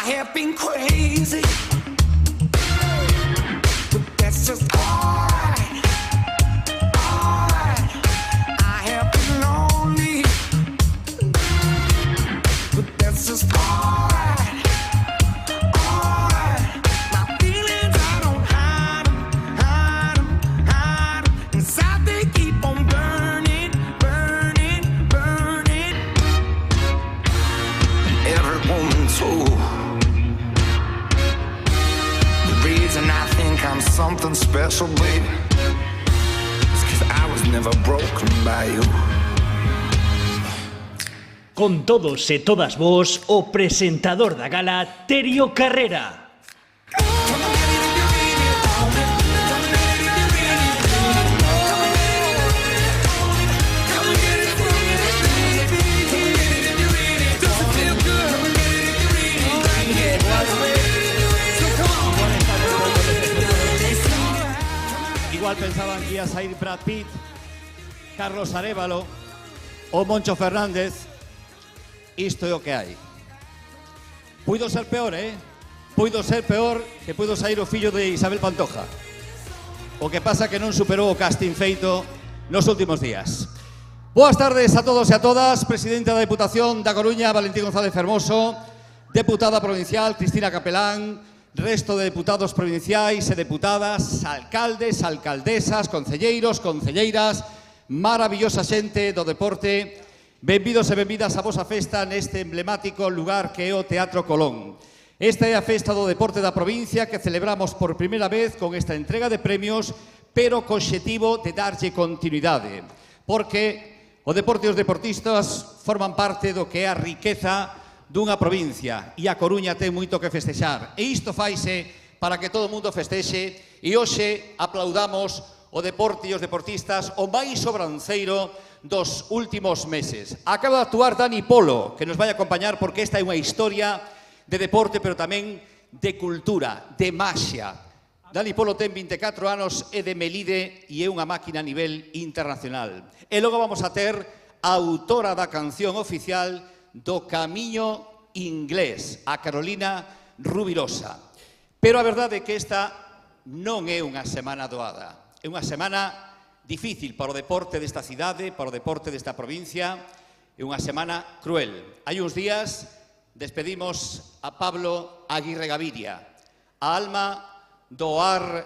have been crazy, but that's just alright. Alright. I have been lonely, but that's just alright. Alright. My feelings, I don't hide 'em, hide 'em, hide 'em. Inside they keep on burning, burning, burning. Every woman too. And I think I'm something special, baby. It's 'cause I was never broken by you. Con todos e todas vos, o presentador da gala, Terio Carrera. Igual pensaban que iba a salir Brad Pitt, Carlos Arévalo ou Moncho Fernández. Isto é o que hai. Puido ser peor, Puido ser peor que puido sair o fillo de Isabel Pantoja. O que pasa que non superou o casting feito nos últimos días. Boas tardes a todos e a todas. Presidente da Deputación da Coruña, Valentín González Fermoso. Deputada provincial, Cristina Capelán. Resto de deputados provinciais e deputadas, alcaldes, alcaldesas, concelleiros, concelleiras, maravillosa xente do deporte. Benvidos e benvidas a vosa festa neste emblemático lugar que é o Teatro Colón. Esta é a festa do deporte da provincia que celebramos por primeira vez con esta entrega de premios, pero co obxectivo de darlle continuidade. Porque o deporte e os deportistas forman parte do que é a riqueza dunha provincia, e a Coruña ten moito que festexar, e isto faise para que todo o mundo festexe, e hoxe aplaudamos o deporte e os deportistas o máis sobranceiro dos últimos meses. Acaba de actuar Dani Polo, que nos vai acompañar porque esta é unha historia de deporte, pero tamén de cultura, de maxia. Dani Polo ten 24 anos, é de Melide e é unha máquina a nivel internacional. E logo vamos a ter a autora da canción oficial do Camiño Inglés, a Carolina Rubirosa. Pero a verdade é que esta non é unha semana doada. É unha semana difícil para o deporte desta cidade, para o deporte desta provincia. É unha semana cruel. Hai uns días despedimos a Pablo Aguirre Gaviria, a alma do AR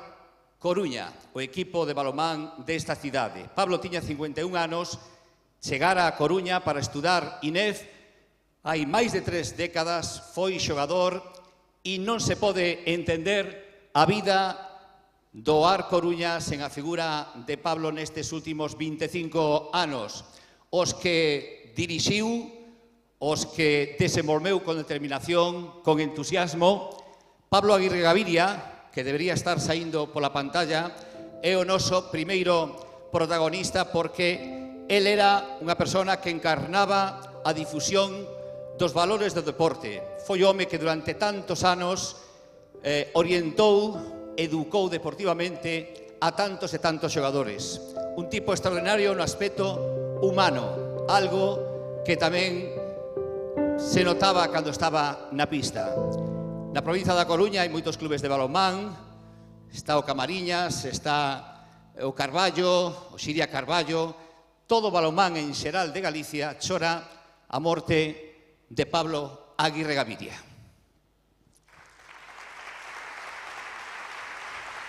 Coruña, o equipo de balonmán desta cidade. Pablo tiña 51 anos, chegara a Coruña para estudar INEF. Hai máis de 3 décadas, foi xogador e non se pode entender a vida do AR Coruña sen a figura de Pablo nestes últimos 25 anos. Os que dirixiu, os que desenvolveu con determinación, con entusiasmo. Pablo Aguirre Gaviria, que debería estar saindo pola pantalla, é o noso primeiro protagonista porque el era unha persona que encarnaba a difusión dos valores do deporte. Foi home que durante tantos anos orientou, educou deportivamente a tantos e tantos xogadores. Un tipo extraordinario no aspecto humano, algo que tamén se notaba cando estaba na pista. Na provincia da Coruña hai moitos clubes de balonmán, está o Camariñas, está o Carballo, o Xiria Carballo, todo o balonmán en xeral de Galicia chora a morte de Pablo Aguirre Gaviria.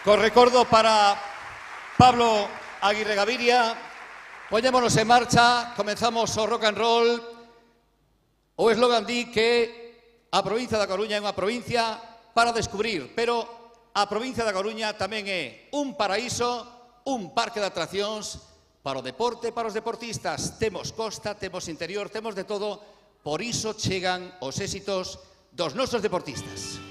Con recordo para Pablo Aguirre Gaviria, poñémonos en marcha, comenzamos o rock and roll. O eslogan di que a provincia da Coruña é unha provincia para descubrir, pero a provincia da Coruña tamén é un paraíso, un parque de atraccións para o deporte, para os deportistas. Temos costa, temos interior, temos de todo. Por iso chegan os éxitos dos nosos deportistas.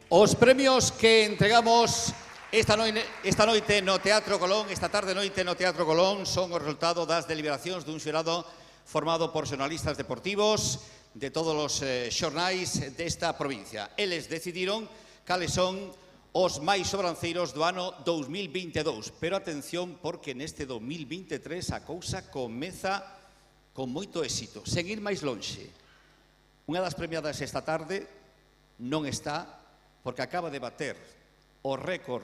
Os premios que entregamos esta noite no Teatro Colón, esta tarde noite no Teatro Colón, son o resultado das deliberacións dun xurado formado por xornalistas deportivos de todos os xornais desta provincia. Eles decidiron cales son os máis sobranceiros do ano 2022. Pero atención, porque neste 2023 a cousa comeza con moito éxito. Sen ir máis lonxe, unha das premiadas esta tarde non está porque acaba de bater o récord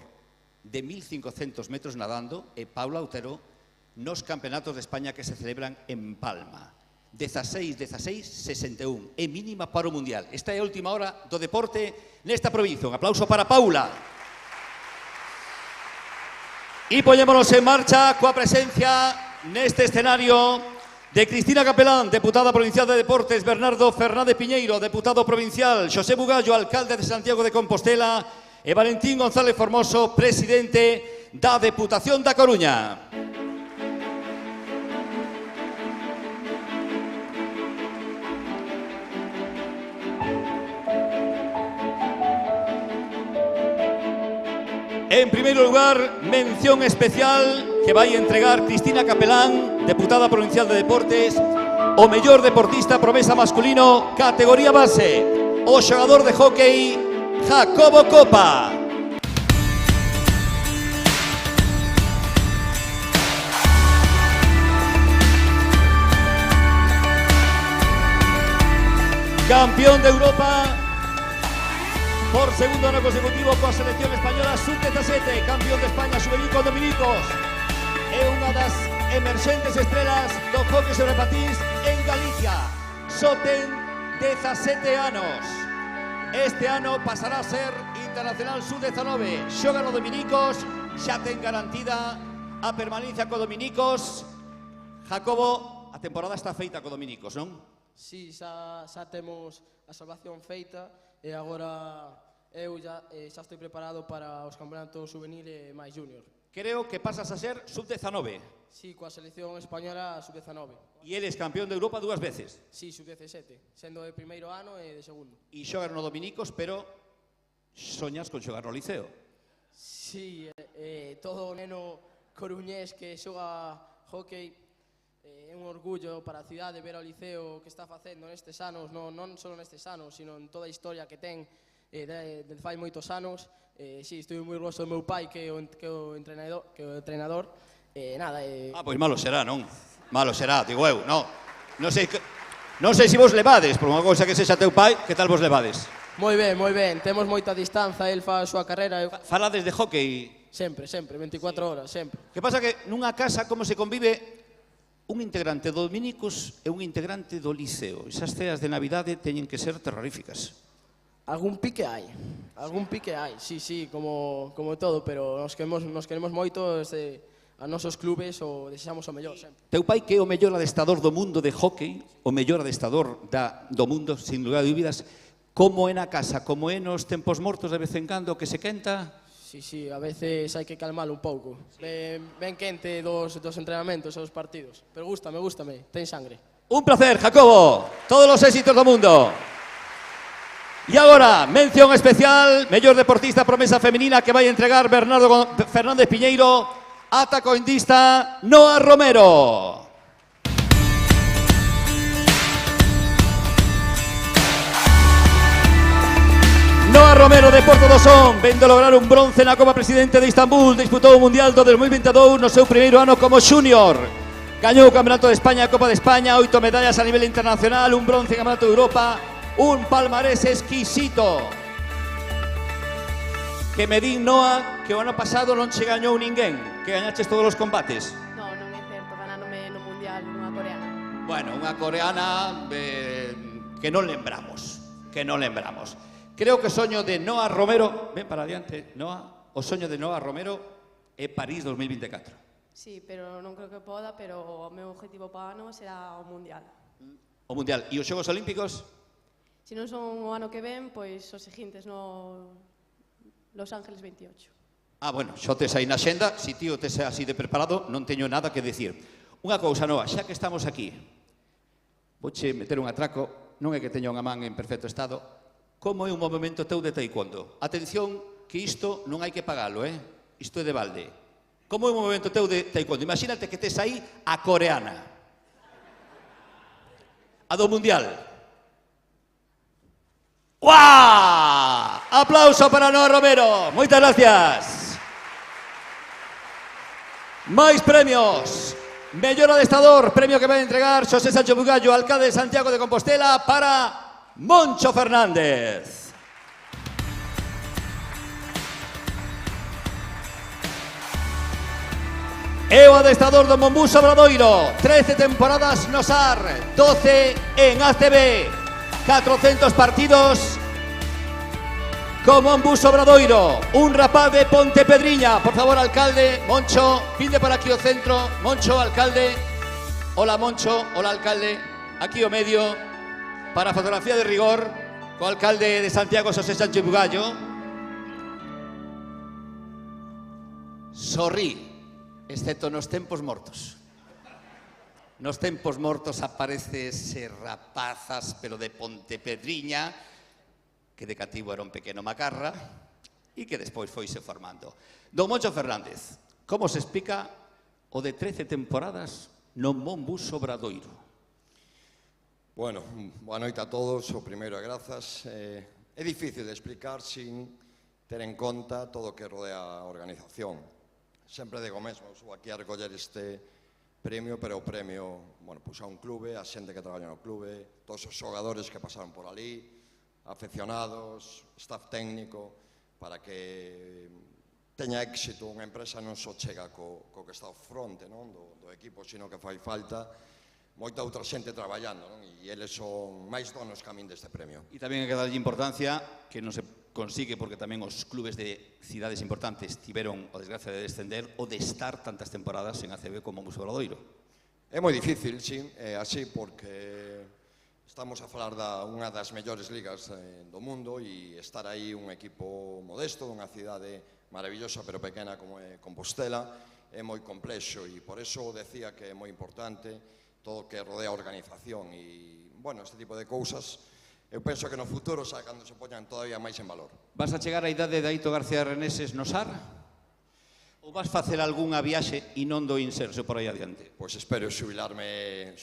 de 1.500 metros nadando e Paula Otero nos campeonatos de España que se celebran en Palma. 16-16-61, é mínima para o Mundial. Esta é a última hora do deporte nesta provincia. Un aplauso para Paula. E poñémonos en marcha coa presencia neste escenario de Cristina Capelán, deputada provincial de Deportes, Bernardo Fernández Piñeiro, deputado provincial, Xosé Bugallo, alcalde de Santiago de Compostela, e Valentín González Formoso, presidente da Deputación da Coruña. En primeiro lugar, mención especial que vai entregar Cristina Capelán, deputada provincial de Deportes, o mellor deportista promesa masculino, categoría base, o xogador de hóquei, Jacobo Copa. Campeón de Europa por segundo ano consecutivo coa selección española sub-17, campeón de España juvenil con Dominicos. É unha das emerxentes estrelas do hóquei sobre patins en Galicia. Só ten 17 anos. Este ano pasará a ser internacional sub-19. Xoga no Dominicos, xa ten garantida a permanencia co Dominicos. Jacobo, a temporada está feita co Dominicos, non? Sí, xa temos a salvación feita e agora eu xa estou preparado para os campeonatos juvenil e máis junior. Creo que pasas a ser sub-19. Sí, coa selección española sub-19. E eres campeón de Europa 2 veces. Sí, sub-17, sendo de primeiro ano e de segundo. E xogas no Dominicos, pero soñas con xogar no Liceo. Sí, todo o neno coruñés que xoga hóquei é un orgullo para a cidade ver o Liceo que está facendo nestes anos, non só nestes anos, sino en toda a historia que ten de fai moitos anos. Sí, estou moi orgulloso do meu pai que é o entrenador. Pois malo será, non? Malo será, digo eu, non sei se vos levades, por unha cousa que sexa teu pai, que tal vos levades? Moi ben, temos moita distanza, el fa a súa carreira. Falades de hóquei? Sempre, 24 horas, sempre. Que pasa que nunha casa como se convive un integrante do Dominicos e un integrante do Liceo. Esas ceas de Navidade teñen que ser terroríficas. Algún pique hai, sí, como todo, pero nos queremos moito a nosos clubes o desexamos o mellor sempre. Teu pai que é o mellor adestador do mundo de hóquei, o mellor adestador do mundo, sin lugar de dúbidas, como é na casa, como é nos tempos mortos de vez en cando que se quenta? Sí, a veces hai que calmalo un pouco. Ben quente dos entrenamentos e dos partidos. Pero gústame, ten sangre. Un placer, Jacobo. Todos los éxitos do mundo. E agora, mención especial, mellor deportista promesa femenina que vai entregar Bernardo Fernández Piñeiro, a tacoindista Noa Romero. Noa Romero de Porto do Son, vendo lograr un bronce na Copa Presidente de Istambul, disputou o Mundial do 2022 no seu primeiro ano como xúnior. Gañou o Campeonato de España, a Copa de España, 8 medallas a nivel internacional, un bronce en Campeonato de Europa, un palmarés exquisito. Que me din, Noa, que o ano pasado non che gañou ninguén, que gañaches todos os combates. Non é certo, ganándome no Mundial unha coreana. Bueno, unha coreana que non lembramos. Creo que o soño de Noa Romero, ven para adiante, Noa, o soño de Noa Romero é París 2024. Sí, pero non creo que poda, pero o meu objetivo para o ano será o Mundial. O Mundial. E os Xogos Olímpicos? Se non son o ano que ven, pois os seguintes no Los Ángeles 28. Bueno, xo tes aí na xenda, se ti o tes así de preparado, non teño nada que decir. Unha cousa, Noa, xa que estamos aquí, vouche meter un atraco, non é que teña unha man en perfecto estado, como é un movimento teu de taekwondo? Atención, que isto non hai que pagalo, Isto é de balde. Como é un movimento teu de taekwondo? Imagínate que tes aí a coreana, a do mundial. ¡Uah! Aplauso para Noa Romero. Moitas gracias. Máis premios. Mellor adestrador, premio que vai entregar Xosé Sancho Bugallo, alcalde de Santiago de Compostela, para Moncho Fernández. É o adestrador do Monbús Obradoiro, 13 temporadas no SAR, 12 en ACB, 400 partidos con Monbús Obradoiro, un rapaz de Pontepedriña. Por favor, alcalde, Moncho, pide para aquí o centro. Moncho, alcalde. Hola, Moncho, hola, alcalde. Aquí o medio, para fotografía de rigor, co alcalde de Santiago, Xosé Sánchez Bugallo. Sorrí, excepto nos tempos mortos. Nos tempos mortos aparece ese rapazas, pero de Pontepedriña, que de cativo era un pequeno macarra e que despois foise formando. Don Moncho Fernández, como se explica o de 13 temporadas no Monbús Obradoiro? Bueno, boa noite a todos. O primeiro é grazas. É difícil de explicar sin ter en conta todo o que rodea a organización. Sempre digo mesmo, sou aquí a recoller este premio, pero o premio, bueno, pues a un clube, a xente que traballa no clube, todos os xogadores que pasaron por ali, afeccionados, staff técnico, para que teña éxito unha empresa non só chega co que está ao fronte do equipo, sino que fai falta moita outra xente traballando, e eles son máis donos que a min deste premio. E tamén hai que darlle importancia, que non se consigue porque tamén os clubes de cidades importantes tiveron a desgracia de descender ou de estar tantas temporadas en ACB como Monbús Obradoiro. É moi difícil, sí, así, porque estamos a falar de unha das mellores ligas do mundo e estar aí un equipo modesto dunha cidade maravillosa pero pequena como é Compostela é moi complexo, e por eso decía que é moi importante todo o que rodea a organización e, bueno, este tipo de cousas. Eu penso que no futuro xa cando se poñan todavía máis en valor. Vas a chegar á idade de Aito García Reneses no SAR? Ou vas facer algunha viaxe e non do inserso por aí adiante? Pois espero xubilarme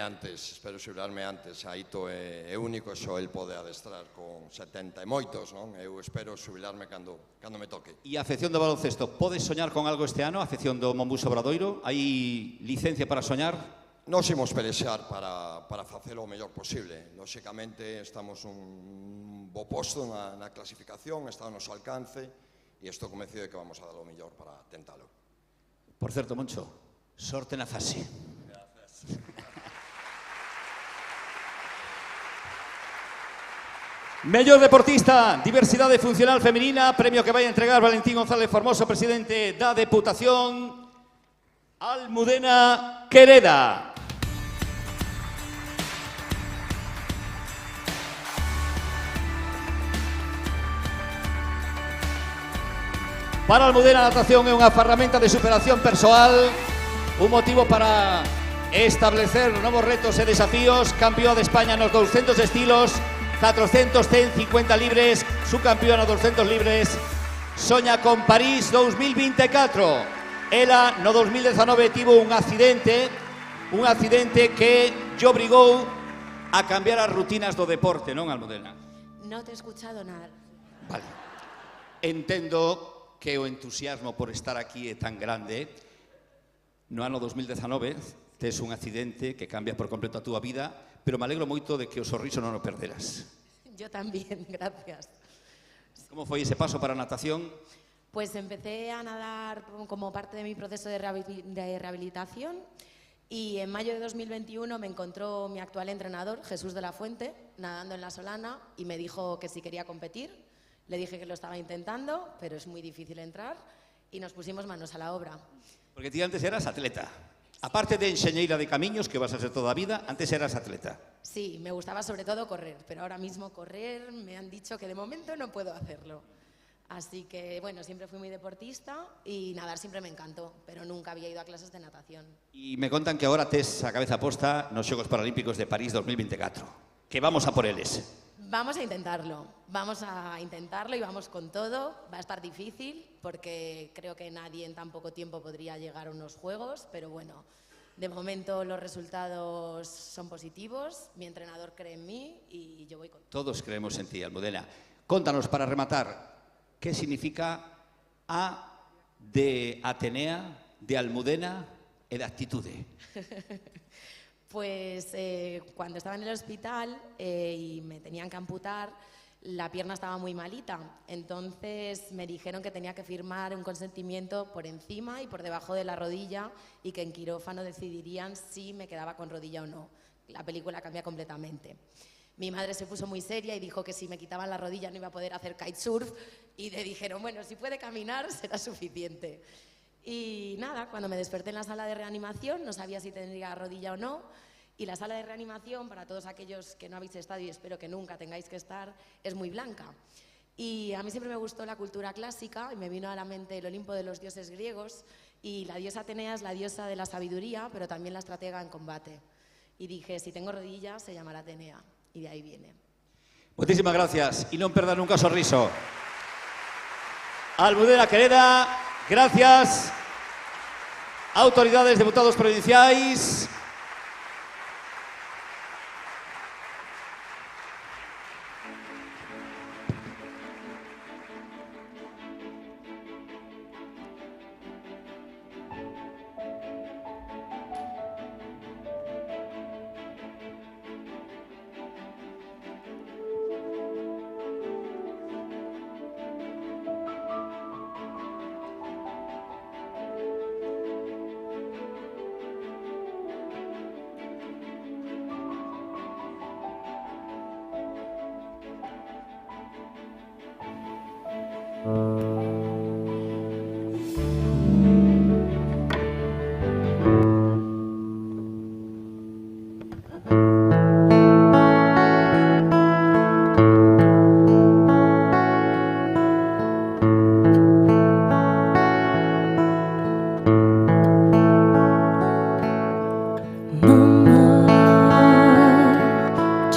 antes, Aito é único, só el pode adestrar con 70 e moitos, non? Eu espero xubilarme cando me toque. E a afección do baloncesto, podes soñar con algo este ano? A afección do Monbús Obradoiro? Hai licencia para soñar? Nos imos pelexar para facelo o mellor posible. Lóxicamente, estamos un bo posto na clasificación, está ao noso alcance, e estou convencido de que vamos a dar o mellor para tentalo. Por certo, Moncho, sorte na fase. Gracias. Mellor deportista, diversidade funcional feminina, premio que vai entregar Valentín González Formoso, presidente da Deputación Almudena Quereda. Para Almudena, a natación é unha ferramenta de superación persoal, un motivo para establecer novos retos e desafíos. Campeón de España nos 200 estilos, 400, 150 libres, subcampeón nos 200 libres. Soña con París 2024. Ela no 2019 tivo un accidente que lle obrigou a cambiar as rutinas do deporte, non, Almudena? No te he escuchado nada. Vale. Entendo que o entusiasmo por estar aquí é tan grande. No ano 2019 tes un accidente que cambia por completo a túa vida, pero me alegro moito de que o sorriso non o perderas. Yo también, gracias. Como foi ese paso para a natación? Pues empecé a nadar como parte de mi proceso de rehabilitación y en mayo de 2021 me encontró mi actual entrenador, Jesús de la Fuente, nadando en la Solana y me dijo que si quería competir. Le dije que lo estaba intentando, pero es muy difícil entrar y nos pusimos manos a la obra. Porque ti antes eras atleta. Aparte de enxeñeira de camiños, que vas a ser toda a vida, antes eras atleta. Sí, me gustaba sobre todo correr, pero ahora mismo correr me han dicho que de momento no puedo hacerlo. Así que, bueno, siempre fui muy deportista y nadar siempre me encantó, pero nunca había ido a clases de natación. Y me contan que agora tes a cabeza posta nos Xogos Paralímpicos de París 2024. Que vamos a por eles. Vamos a intentarlo y vamos con todo. Va a estar difícil porque creo que nadie en tan poco tiempo podría llegar a unos juegos, pero bueno, de momento los resultados son positivos, mi entrenador cree en mí y yo voy con todo. Todos creemos en ti, Almudena. Contanos, para rematar, ¿qué significa A de Atenea, de Almudena e de actitude? Pues cuando estaba en el hospital y me tenían que amputar, la pierna estaba muy malita. Entonces me dijeron que tenía que firmar un consentimiento por encima y por debajo de la rodilla y que en quirófano decidirían si me quedaba con rodilla o no. La película cambia completamente. Mi madre se puso muy seria y dijo que si me quitaban la rodilla no iba a poder hacer kitesurf y le dijeron, bueno, si puede caminar será suficiente. Y nada, cuando me desperté en la sala de reanimación no sabía si tendría rodilla o no. Y la sala de reanimación, para todos aquellos que no habéis estado y espero que nunca tengáis que estar, es muy blanca. Y a mí siempre me gustó la cultura clásica y me vino a la mente el Olimpo de los dioses griegos y la diosa Atenea es la diosa de la sabiduría, pero también la estratega en combate. Y dije, si tengo rodillas, se llamará Atenea. Y de ahí viene. Muchísimas gracias y no perdan nunca sorriso. Almudena querida, gracias. Autoridades, deputados provinciais.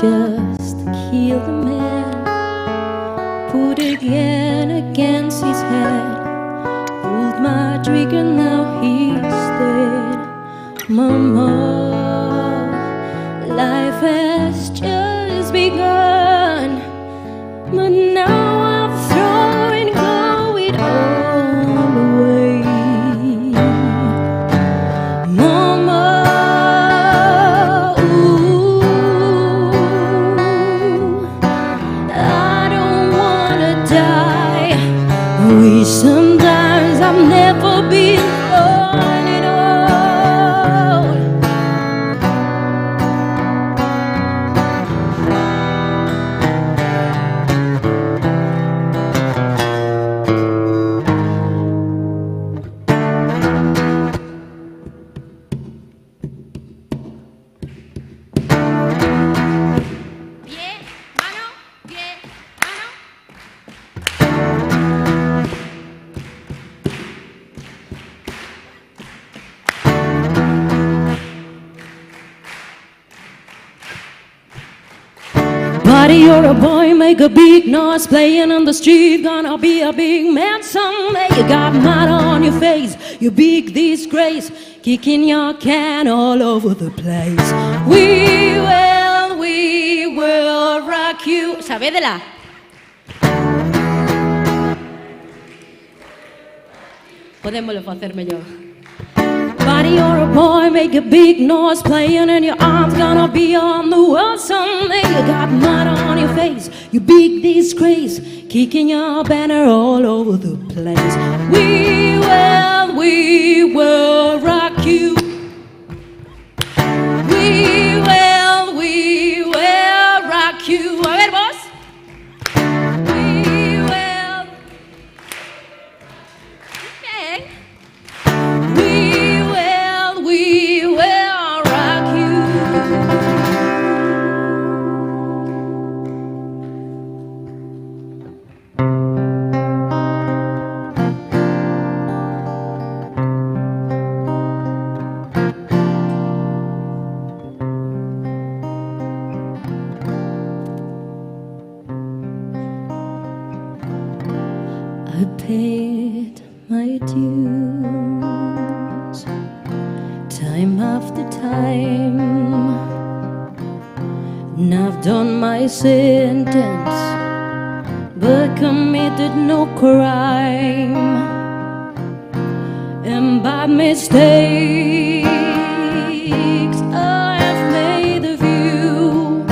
Just kill the man, put a gun against his head, pulled my trigger, now he's dead. Mama, life has just begun, but now I'm throwing it all away. Mama, sometimes I've never been born at all. Pie, mano, pie, mano. Buddy, you're a boy, make a big noise, playing on the street, gonna be a big man someday. You got mud on your face, you big disgrace, kicking your can all over the place. We will rock you. Sabédela. Podémoslo facer mellor. Buddy, you're a boy, make a big noise, playing and your arms gonna be on the world someday. You got mud on your face, you big disgrace, kicking your banner all over the place. We will rock you. We will rock you. A ver vos. We will. Bien. We will rock you. I paid my dues time after time, and I've done my sentence but committed no crime. And by mistakes I have made a few.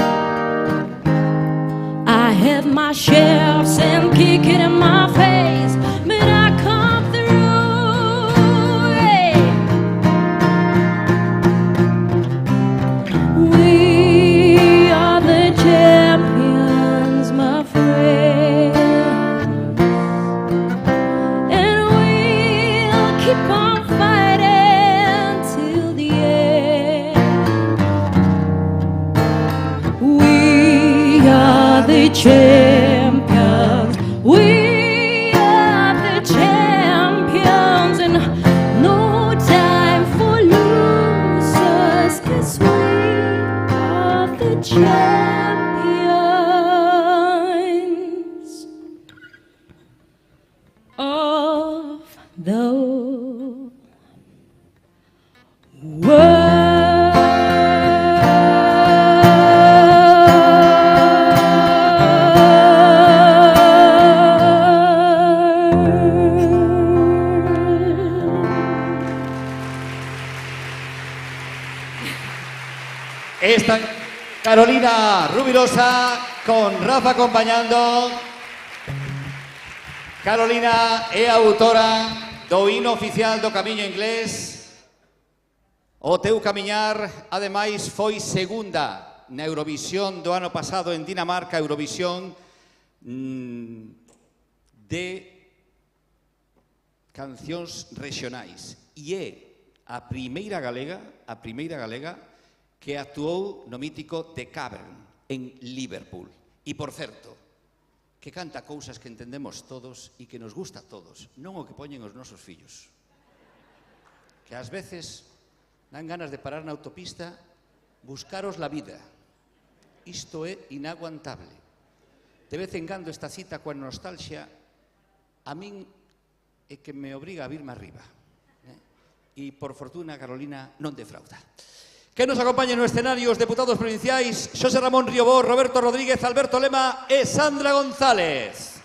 I have my shares and kick it in my face, but I come through. Yeah. We are the champions, my friend, and we'll keep on fighting till the end. We are the champions. We are the champions, and no time for losers, 'cause we are the champions of the Esta Carolina Rubirosa con Rafa acompañando. Carolina é autora do hino oficial do Camiño Inglés. O teu camiñar, ademais, foi segunda na Eurovisión do ano pasado en Dinamarca, Eurovisión de cancións regionais. E é a primeira galega que actuou no mítico The Cavern en Liverpool. E, por certo, que canta cousas que entendemos todos e que nos gusta a todos, non o que poñen os nosos fillos. Que ás veces dan ganas de parar na autopista, buscaros la vida. Isto é inaguantable. De vez en cando esta cita coa nostalgia a min é que me obriga a virme arriba. E, por fortuna, Carolina non defrauda. Que nos acompañen no escenario os deputados provinciais Xosé Ramón Riobó, Roberto Rodríguez, Alberto Lema e Sandra González.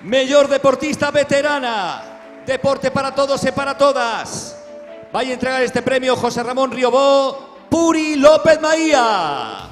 Mellor deportista veterana, deporte para todos e para todas. Vai entregar este premio José Ramón Riobó, Puri López Maía.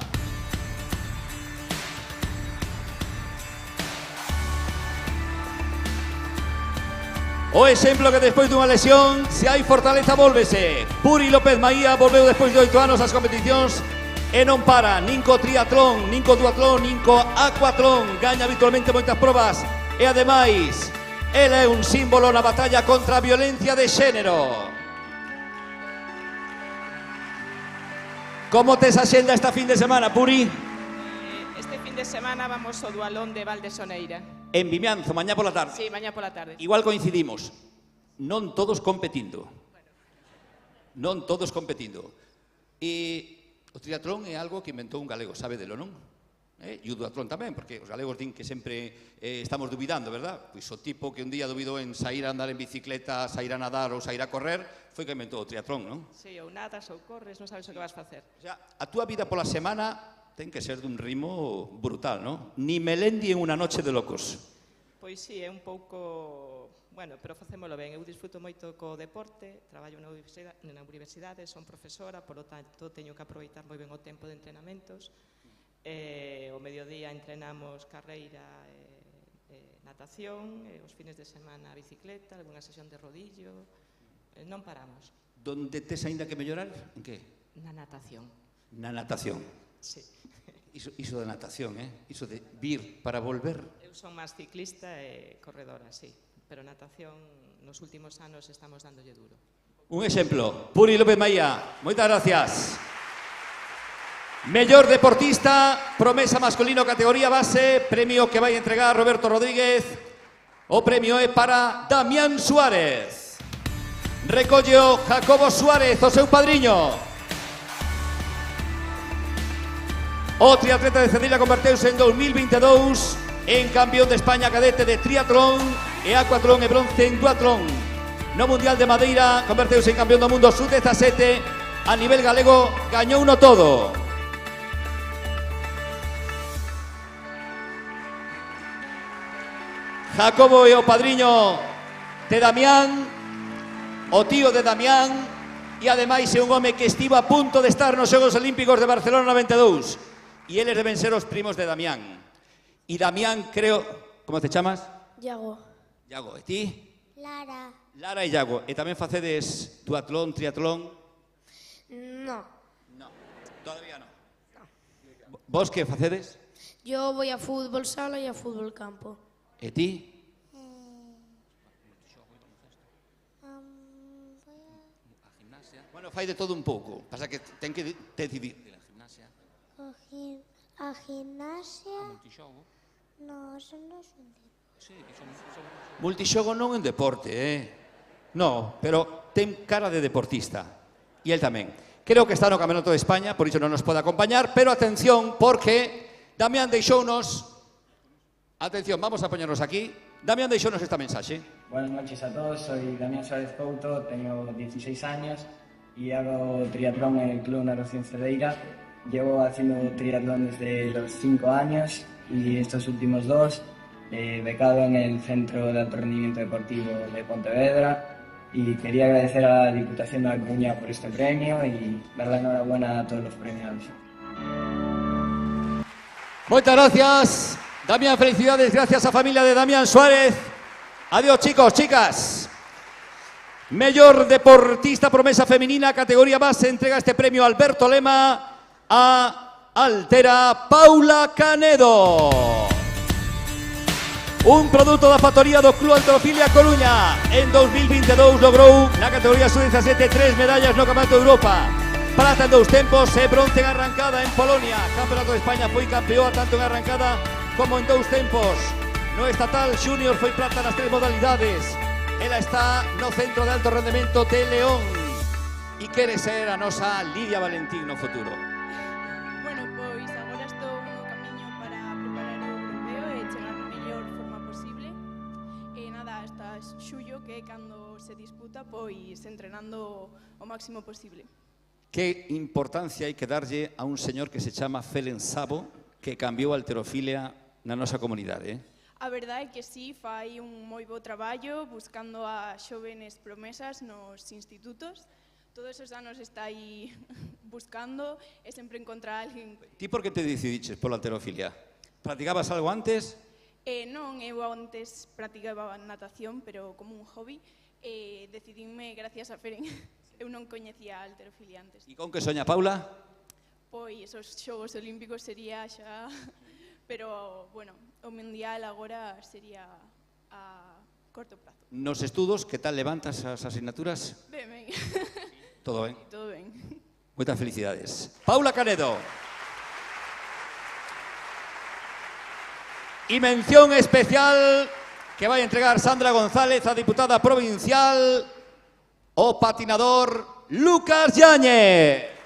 O exemplo que despois dunha lesión, se hai fortaleza, vólvese. Puri López Maía volveu despois de 8 anos ás competicións e non para, nin co triatlón, nin co duatlón, nin co aquatlón. Gaña habitualmente moitas probas e, ademais, ela é un símbolo na batalla contra a violencia de xénero. Como tes a xenda esta fin de semana, Puri? Este fin de semana vamos ao dualón de Valdesoneira. En Vimianzo, mañá pola tarde. Sí, mañá pola tarde. Igual coincidimos. Non todos competindo. Non todos competindo. E o triatlón é algo que inventou un galego, sabe delo, non? E o duatlón tamén, porque os galegos din que sempre estamos dubidando, verdad? Pois o tipo que un día dubidou en sair a andar en bicicleta, sair a nadar ou sair a correr, foi que inventou o triatlón, non? Sí, ou nadas ou corres, non sabes o que vas facer. O sea, a túa vida pola semana ten que ser dun ritmo brutal, non? Ni Melendi en unha noche de locos. Pois sí, é un pouco... Bueno, pero facémolo ben. Eu disfruto moito co deporte, traballo na universidade, son profesora, polo tanto, teño que aproveitar moi ben o tempo de entrenamentos. O mediodía entrenamos carreira e natación, os fines de semana bicicleta, algunha sesión de rodillo. Non paramos. Donde tes aínda que mellorar? En que? Na natación. Na natación. Sí. Iso da natación, iso de vir para volver. Eu son máis ciclista e corredora, sí. Pero natación, nos últimos anos estamos dándolle duro. Un exemplo, Puri López Maía. Moitas gracias. Mellor deportista, promesa masculino categoría base, premio que vai entregar Roberto Rodríguez. O premio é para Damián Suárez. Recolleo Jacobo Suárez, o seu padriño. O triatleta de Cerdeira converteuse en 2022 en campeón de España cadete de triatlón e aquatlón e bronce en duatlón. No Mundial de Madeira converteuse en campeón do mundo sub-17 a nivel galego, gañou uno todo. Jacobo é o padriño de Damián, o tío de Damián, e ademais é un home que estivo a punto de estar nos Xogos Olímpicos de Barcelona 92. E eles deben ser os primos de Damián. E Damián, creo... Como te chamas? Iago. Iago, e ti? Lara. Lara e Iago. E tamén facedes duatlón, triatlón? No. No, todavía no. Vos que facedes? Yo voy a fútbol sala y a fútbol campo. E ti? Bueno, fai de todo un pouco. Pasa que ten que decidir. A gimnasia... No, eso no es un deporte. Multixogo non é un deporte, No, pero ten cara de deportista. E el tamén. Creo que está no Campeonato de España, por iso non nos pode acompañar, pero atención, porque Damián deixounos... Atención, vamos a poñernos aquí. Damián deixounos esta mensaxe. Buenas noches a todos, soy Damián Suárez Couto, tengo 16 años y hago triatlón en el Club Natación Cerdeira. Llevo haciendo triatlón desde los 5 años y estos últimos 2 becado en el Centro de Alto Rendimiento Deportivo de Pontevedra, y quería agradecer a la Diputación de La Coruña por este premio y dar la enhorabuena a todos los premiados. Muchas gracias, Damián, felicidades, gracias a familia de Damián Suárez. Adiós, chicos, chicas. Mellor deportista promesa femenina, categoría base, entrega este premio Alberto Lema a Altera Paula Canedo. Un produto da factoría do Club Halterofilia Coruña. En 2022 logrou na categoría sub-17 3 medallas no Campeonato de Europa. Prata en 2 tempos e bronce en arrancada en Polonia. Campeonato de España foi campeoa tanto en arrancada como en 2 tempos. No estatal junior foi prata nas 3 modalidades. Ela está no Centro de Alto Rendemento de León e quere ser a nosa Lidia Valentín no futuro. Bueno, pois agora estou no camiño para preparar o europeo e chegar na mellor forma posible. E nada, hasta xullo, que é cando se disputa, pois entrenando o máximo posible. Que importancia hai que darlle a un señor que se chama Felen Sabo, que cambiou a halterofilia na nosa comunidade, A verdade é que sí, fai un moi bo traballo buscando a xovenes promesas nos institutos. Todos os anos está aí buscando e sempre encontrar alguén. Ti por que te decidiches pola halterofilia? Practicabas algo antes? Non, eu antes practicaba natación, pero como un hobby. Decidinme gracias a Feren. Eu non coñecía a halterofilia antes. E con que soña Paula? Pois os Xogos Olímpicos sería xa... Pero, bueno, o mundial agora sería a corto prazo. Nos estudos, que tal levantas as asignaturas? Ben, ben. Todo ben? Todo ben. Moitas felicidades. Paula Canedo. Y mención especial que vai entregar Sandra González, a diputada provincial, o patinador Lucas Yáñez.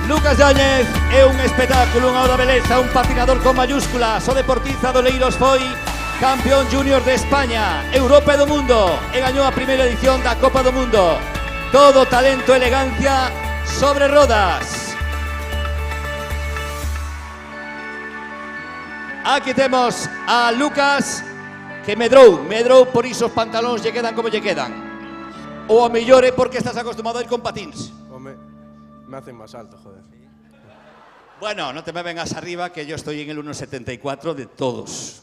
Lucas Yáñez é un espectáculo, unha oda beleza, un patinador con mayúsculas. O deportista do Leiros foi campeón junior de España, Europa e do mundo, e gañou a primeira edición da Copa do Mundo. Todo talento e elegancia sobre rodas. Aquí temos a Lucas, que medrou, por iso os pantalóns lle quedan como lle quedan. Ou a mellor é porque estás acostumado a ir con patins. Me hacen más alto, joder. Bueno, no te me vengas arriba, que yo estoy en el 1,74 de todos,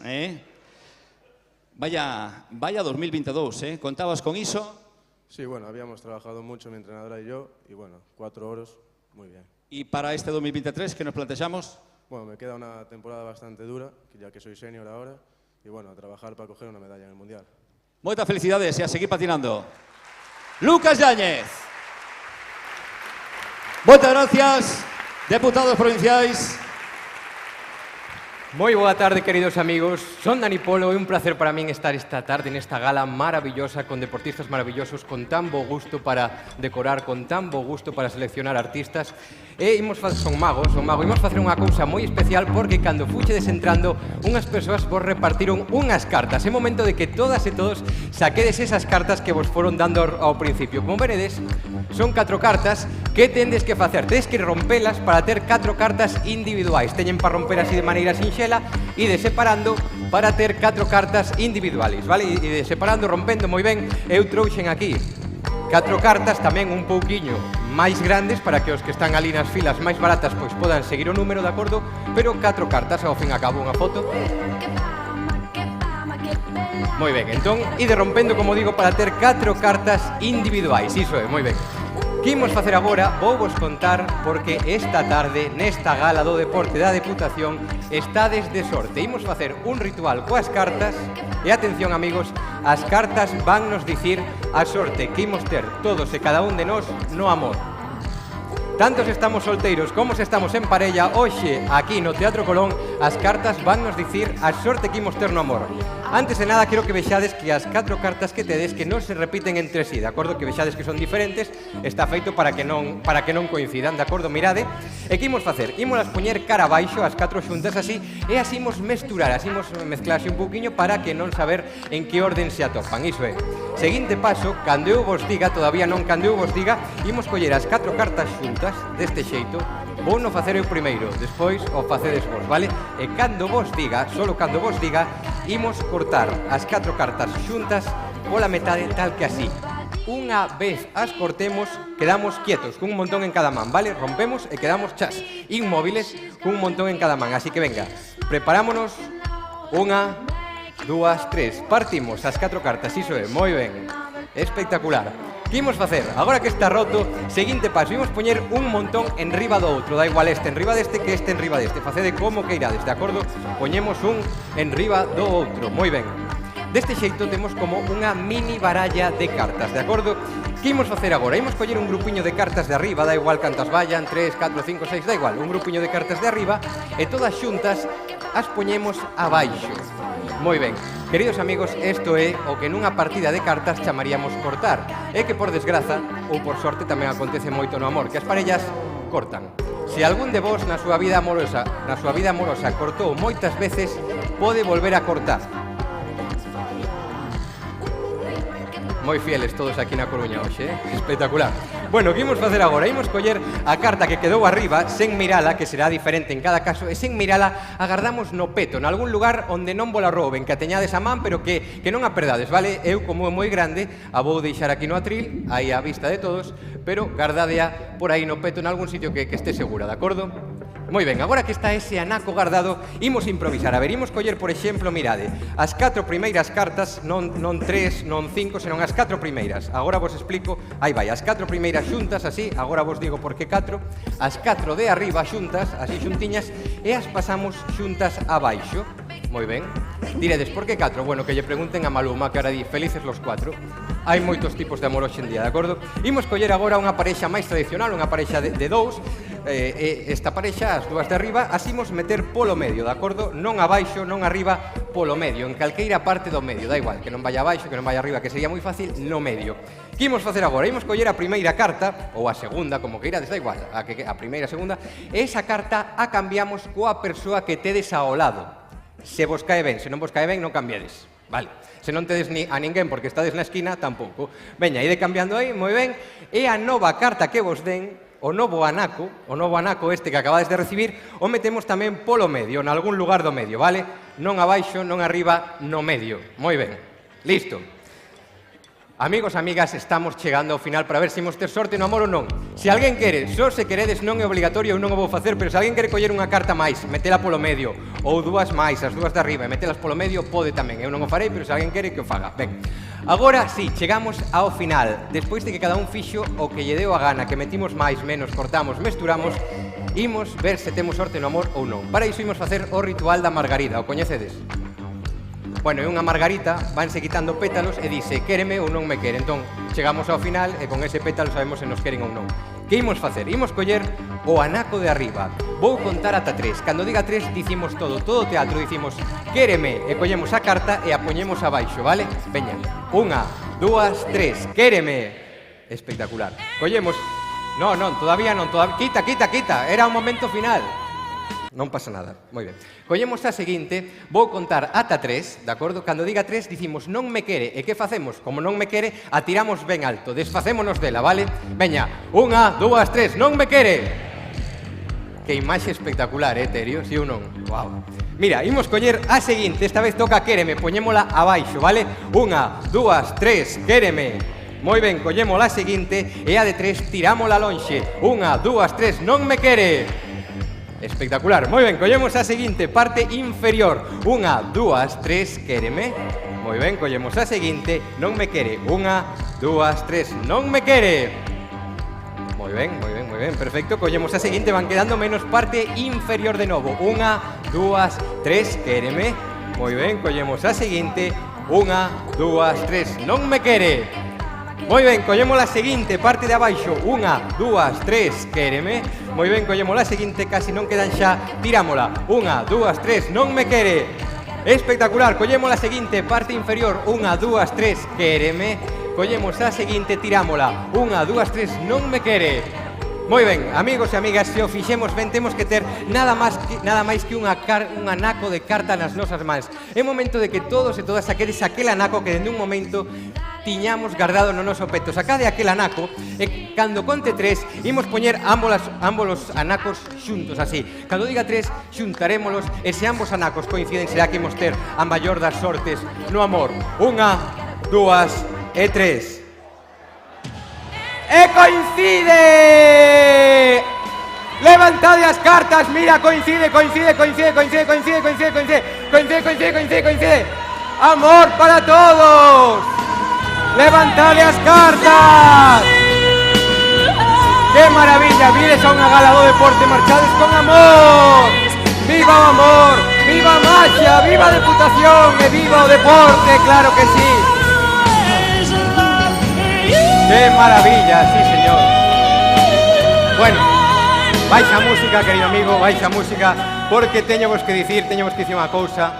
Vaya 2022, ¿Contabas con eso? Sí, bueno, habíamos trabajado mucho mi entrenadora y yo, y bueno, 4 horas, muy bien. ¿Y para este 2023 qué nos planteamos? Bueno, me queda una temporada bastante dura, ya que soy senior ahora, y bueno, a trabajar para coger una medalla en el Mundial. Muchas felicidades y a seguir patinando. Lucas Yáñez. Muchas gracias, deputados provinciais. Moi boa tarde, queridos amigos. Son Dani Polo e un placer para min estar esta tarde nesta gala maravillosa con deportistas maravillosos, con tan bo gusto para decorar, con tan bo gusto para seleccionar artistas. E son magos, imos facer unha cousa moi especial porque cando fuchedes entrando unhas persoas vos repartiron unhas cartas. É momento de que todas e todos saquedes esas cartas que vos foron dando ao principio. Como veredes, son 4 cartas que tendes que facer. Tedes que rompelas para ter 4 cartas individuais. Teñen para romper así de maneira sinxela e de separando para ter 4 cartas individuales, vale? E de separando, rompendo moi ben, eu trouxen aquí 4 cartas tamén un pouquiño máis grandes para que os que están ali nas filas máis baratas pois podan seguir o número, de acordo? Pero 4 cartas, ao fin acabo unha foto. Moi ben, entón, ide rompendo, como digo, para ter 4 cartas individuais, iso é, moi ben. Que imos facer agora? Vou vos contar porque esta tarde, nesta gala do deporte da Deputación, estades de sorte. Imos facer un ritual coas cartas e, atención amigos, as cartas van nos dicir a sorte que imos ter todos e cada un de nós no amor. Tanto se estamos solteiros como se estamos en parella, hoxe, aquí no Teatro Colón, as cartas van nos dicir a sorte que imos ter no amor. Antes de nada, quero que vexades que as 4 cartas que tedes que non se repiten entre sí, de acordo? Que vexades que son diferentes, está feito para que non coincidan, de acordo? Mirade, e que imos facer? Imos poñer cara abaixo, as 4 xuntas así, e así imos mesturar, así imos mezclarse un pouquiño para que non saber en que orden se atopan, iso é. Seguinte paso, cando eu vos diga, todavía non cando eu vos diga, imos coller as 4 cartas xuntas, deste xeito, vou non facer eu primeiro, despois o facedes vos, vale? E cando vos diga, solo cando vos diga, imos cortar as 4 cartas xuntas pola metade tal que así. Unha vez as cortemos, quedamos quietos, cun montón en cada man, vale? Rompemos e quedamos chas, inmóviles, cun montón en cada man. Así que venga, preparámonos, 1, 2, 3, partimos as 4 cartas, iso é, moi ben, espectacular. Que imos facer? Agora que está roto, seguinte paso, imos poñer un montón en riba do outro, da igual este en riba deste que este en riba deste, facede como que irades, de acordo? Poñemos un en riba do outro, moi ben. Deste xeito temos como unha mini baralla de cartas, de acordo? Que imos facer agora? Imos coller un grupiño de cartas de arriba, da igual cantas vayan, 3, 4, 5, 6, da igual, un grupiño de cartas de arriba, e todas xuntas as poñemos abaixo. Moi ben, queridos amigos, isto é o que nunha partida de cartas chamaríamos cortar. É que por desgraza, ou por sorte, tamén acontece moito no amor, que as parellas cortan. Se algún de vos na súa vida amorosa cortou moitas veces, pode volver a cortar. Moi fieles todos aquí na Coruña hoxe, espectacular. Bueno, que imos facer agora? Imos coller a carta que quedou arriba, sen mirala, que será diferente en cada caso, e sen mirala, agardamos no peto, en algún lugar onde non vola rouben, que a teñades a man, pero que non a perdades, vale? Eu, como é moi grande, a vou deixar aquí no atril, aí á vista de todos, pero gardadea por aí no peto, en algún sitio que este segura, de acordo? Moi ben, agora que está ese anaco guardado, imos improvisar. A ver, imos coller, por exemplo, mirade, as 4 primeiras cartas, non 3, non 5, senón as 4 primeiras. Agora vos explico, aí vai, as 4 primeiras xuntas, así, agora vos digo por que 4, as 4 de arriba xuntas, así xuntiñas, e as pasamos xuntas abaixo. Moi ben. Diredes, por que 4? Bueno, que lle pregunten a Maluma, que ahora di, felices los 4. Hai moitos tipos de amor hoxe en día, de acordo? Imos coller agora unha parexa máis tradicional, unha parexa de 2, esta parexa, as dúas de arriba, así imos meter polo medio, de acordo? Non abaixo, non arriba, polo medio, en calqueira parte do medio, da igual, que non vaya abaixo, que non vaya arriba, que sería moi fácil, no medio. Que imos facer agora? Imos coller a primeira carta, ou a segunda, como que irades, da igual, a primeira, a segunda, e esa carta a cambiamos coa persoa que tedes ao lado. Se vos cae ben, se non vos cae ben, non cambiades, vale? Se non tedes a ninguén porque estades na esquina, tampouco. Veña, ide cambiando aí, moi ben, e a nova carta que vos den, o novo anaco este que acabades de recibir, o metemos tamén polo medio, en algún lugar do medio, vale? Non abaixo, non arriba, no medio. Moi ben, listo. Amigos, amigas, estamos chegando ao final para ver se imos ter sorte no amor ou non. Se alguén quere, só se queredes non é obligatorio, eu non o vou facer, pero se alguén quere coller unha carta máis, metela polo medio, ou dúas máis, as dúas de arriba, e metelas polo medio, pode tamén. Eu non o farei, pero se alguén quere, que o faga. Ben, agora sí, chegamos ao final. Despois de que cada un fixo o que lle deu a gana, que metimos máis, menos, cortamos, mesturamos, imos ver se temos sorte no amor ou non. Para iso imos facer o ritual da margarida, o coñecedes? Bueno, é unha margarita, vanse quitando pétalos e dice quéreme ou non me quere. Entón, chegamos ao final e con ese pétalo sabemos se nos queren ou non. Que imos facer? Imos coller o anaco de arriba. vou contar ata 3. Cando diga 3 dicimos todo o teatro, dicimos quéreme e collemos a carta e a poñemos abaixo, vale? Veña, 1, 2, 3, quéreme. Espectacular. Collemos... Non, todavía non, quita, era o momento final. Non pasa nada, moi ben. Collemos a seguinte, vou contar ata 3, de acordo? Cando diga 3, dicimos non me quere, e que facemos? Como non me quere, a tiramos ben alto, desfacémonos dela, vale? Veña, 1, 2, 3, non me quere! Que imaxe espectacular, Terio, si ou non? Wow. Mira, imos coller a seguinte, esta vez toca quéreme, poñémola abaixo, vale? 1, 2, 3, quéreme! Moi ben, collémola a seguinte, e a de 3 tirámola lonxe. 1, 2, 3, non me quere! Espectacular, moi ben, collemos a seguinte, parte inferior. 1, 2, 3, quéreme. Moi ben, collemos a seguinte, non me quere. 1, 2, 3, non me quere. Moi ben, perfecto. Collemos a seguinte, van quedando menos parte inferior de novo. 1, 2, 3, quéreme. Moi ben, collemos a seguinte. 1, 2, 3, non me quere. Moi ben, collemos a seguinte, parte de abaixo. 1, 2, 3, quéreme. Moi ben, collemos a seguinte, casi non quedan xa. Tirámola. 1, 2, 3, non me quere. Espectacular, collemos a seguinte, parte inferior. 1, 2, 3, quéreme. Collemos a seguinte, tirámola. 1, 2, 3, non me quere. Moi ben, amigos e amigas, se o fixemos ben, temos que ter nada máis que un anaco de carta nas nosas mans. É momento de que todos e todas saquedes aquel anaco que dende un momento tiñamos guardado no noso peto. Sacade aquel anaco e cando conte 3 imos poñer ambos os anacos xuntos así. Cando diga 3 xuntarémolos e se ambos anacos coinciden será que imos ter a maior das sortes no amor. 1, 2 e 3. ¡E coincide! Levantade as cartas, mira, coincide. Amor para todos. Levantade as cartas. ¡Qué maravilla! Vienes a unha gala do deporte, marchades con amor. Viva o amor, viva a maxia, viva a Deputación e viva o deporte, claro que sí. ¡Qué maravilla! Sí, señor. Bueno, baixa música, querido amigo, baixa música, porque teño que dicir unha cousa.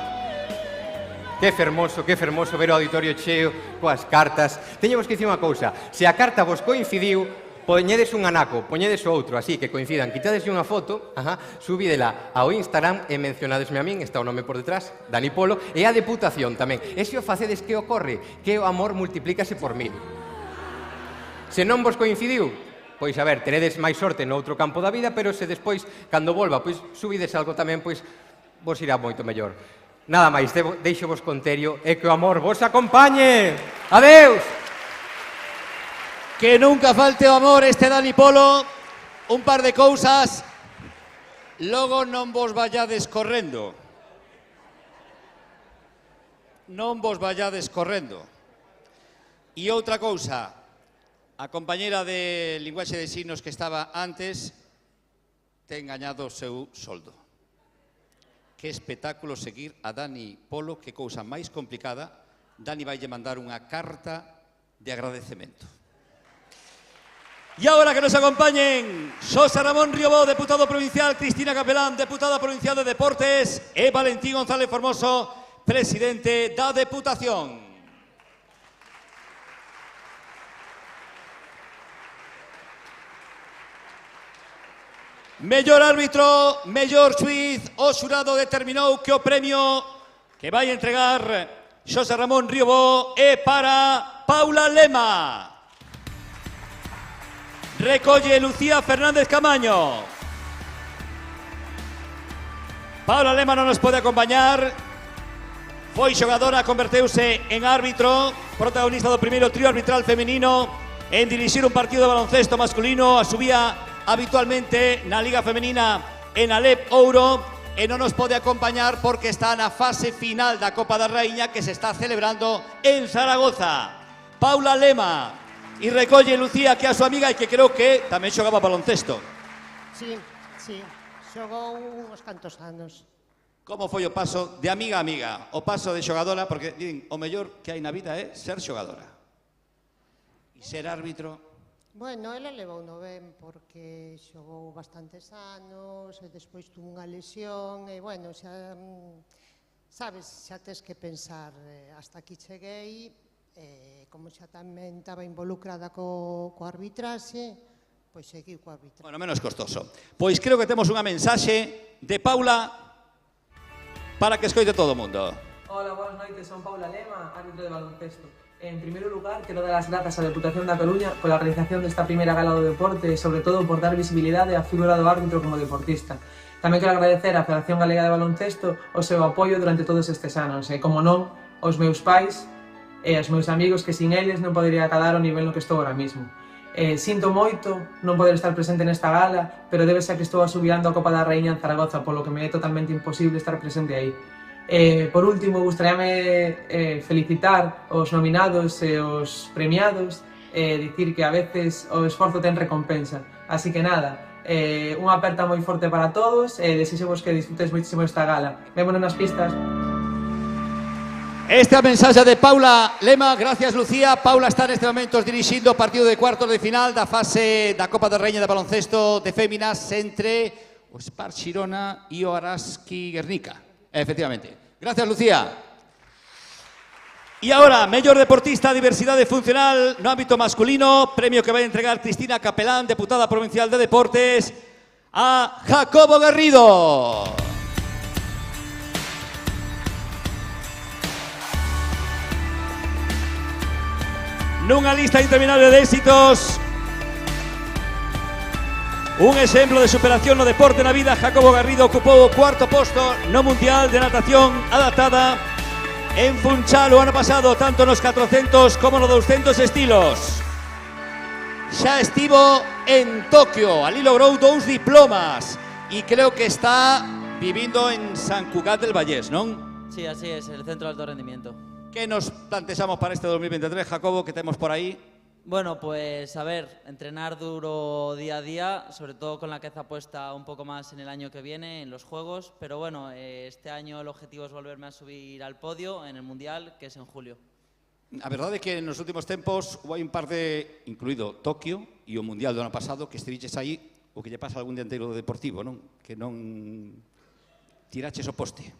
Que fermoso ver o auditorio cheo coas cartas. Teño que dicir unha cousa. Se a carta vos coincidiu, poñedes un anaco, poñedes outro, así que coincidan. Quitadeslle unha foto, subídela ao Instagram e mencionadesme a min, está o nome por detrás, Dani Polo, e a Deputación tamén. E se o facedes, que ocorre? Que o amor multiplícase por 1000. Se non vos coincidiu, pois a ver, teredes máis sorte no outro campo da vida, pero se despois, cando volva, pois subides algo tamén, pois vos irá moito mellor. Nada máis, deixo vos con Terio e que o amor vos acompañe. Adeus! Que nunca falte o amor, este Dani Polo. Un par de cousas. Logo non vos vallades correndo. Non vos vallades correndo. E outra cousa. A compañera de linguaxe de signos que estaba antes ten gañado o seu soldo. Que espectáculo seguir a Dani Polo, que cousa máis complicada. Dani vai lle mandar unha carta de agradecemento. E agora que nos acompañen Xosé Ramón Riobó, deputado provincial, Cristina Capelán, deputada provincial de Deportes, e Valentín González Formoso, presidente da Deputación. Mellor árbitro, mellor xuiz, o xurado determinou que o premio que vai entregar Xosé Ramón Riobó é para Paula Lema. Recolle Lucía Fernández Camaño. Paula Lema non nos pode acompañar. Foi xogadora, converteuse en árbitro, protagonista do primeiro trío arbitral femenino en dirixir un partido de baloncesto masculino. Subía habitualmente na Liga Femenina en Alep Ouro e non nos pode acompañar porque está na fase final da Copa da Raíña que se está celebrando en Zaragoza. Paula Lema, e recolle Lucía, que é a súa amiga e que creo que tamén xogaba baloncesto. Sí, xogou uns cantos anos. Como foi o paso de amiga a amiga? O paso de xogadora, porque din, o mellor que hai na vida é ser xogadora. E ser árbitro, Bueno, ela levou no ben porque xogou bastantes anos e despois tuvo unha lesión e, bueno, xa, sabes, xa tes que pensar hasta aquí cheguei, como xa tamén estaba involucrada co arbitraxe, pois seguiu co arbitraxe. Bueno, menos costoso. Pois creo que temos unha mensaxe de Paula para que escoite todo o mundo. Hola, boas noites, son Paula Lema, árbitro de baloncesto. En primeiro lugar, quero dar as grazas á Deputación da Coruña pola realización desta primeira gala do deporte e, sobre todo, por dar visibilidade á figura do árbitro como deportista. Tamén quero agradecer á Federación Galega de Baloncesto o seu apoio durante todos estes anos e, como non, aos meus pais e aos meus amigos que sin eles non podería acadar o nivel no que estou ahora mismo. Sinto moito non poder estar presente nesta gala, pero debe ser que estou asubiando a Copa da Raíña en Zaragoza, polo que me é totalmente imposible estar presente aí. Por último, gustaríame felicitar os nominados e os premiados e dicir que a veces o esforzo ten recompensa. Así que nada, unha aperta moi forte para todos e desexemos que disfrutes moitísimo esta gala. Vémonos nas pistas. Esta mensaxe de Paula Lema, gracias Lucía. Paula está neste momento dirixindo o partido de cuartos de final da fase da Copa da Raíña de baloncesto de féminas entre o Spar Xirona e o Araski Guernica. Efectivamente. Gracias, Lucía. Y ahora, mellor deportista, diversidade funcional no ámbito masculino, premio que vai entregar Cristina Capelán, deputada provincial de Deportes, a Jacobo Garrido. Nunha lista interminable de éxitos, un exemplo de superación no deporte na vida, Jacobo Garrido ocupou o cuarto posto no Mundial de Natación Adaptada en Funchal o ano pasado, tanto nos 400 como no 200 estilos. Xa estivo en Tokio, ali logrou 2 diplomas e creo que está vivindo en San Cugat del Vallés, non? Sí, así es, el centro de alto rendimiento. Que nos plantexamos para este 2023, Jacobo, que temos por aí? Bueno, pues a ver, entrenar duro día a día, sobre todo con la cabeza puesta un poco más en el año que viene, en los Juegos, pero bueno, este año el objetivo es volverme a subir al podio en el Mundial, que es en julio. A verdade é que nos últimos tempos hai un par de, incluído Tokio e o Mundial do ano pasado, que estiviches aí, o que lle pasa a algún dianteiro deportivo, non? Que non tiraches o poste.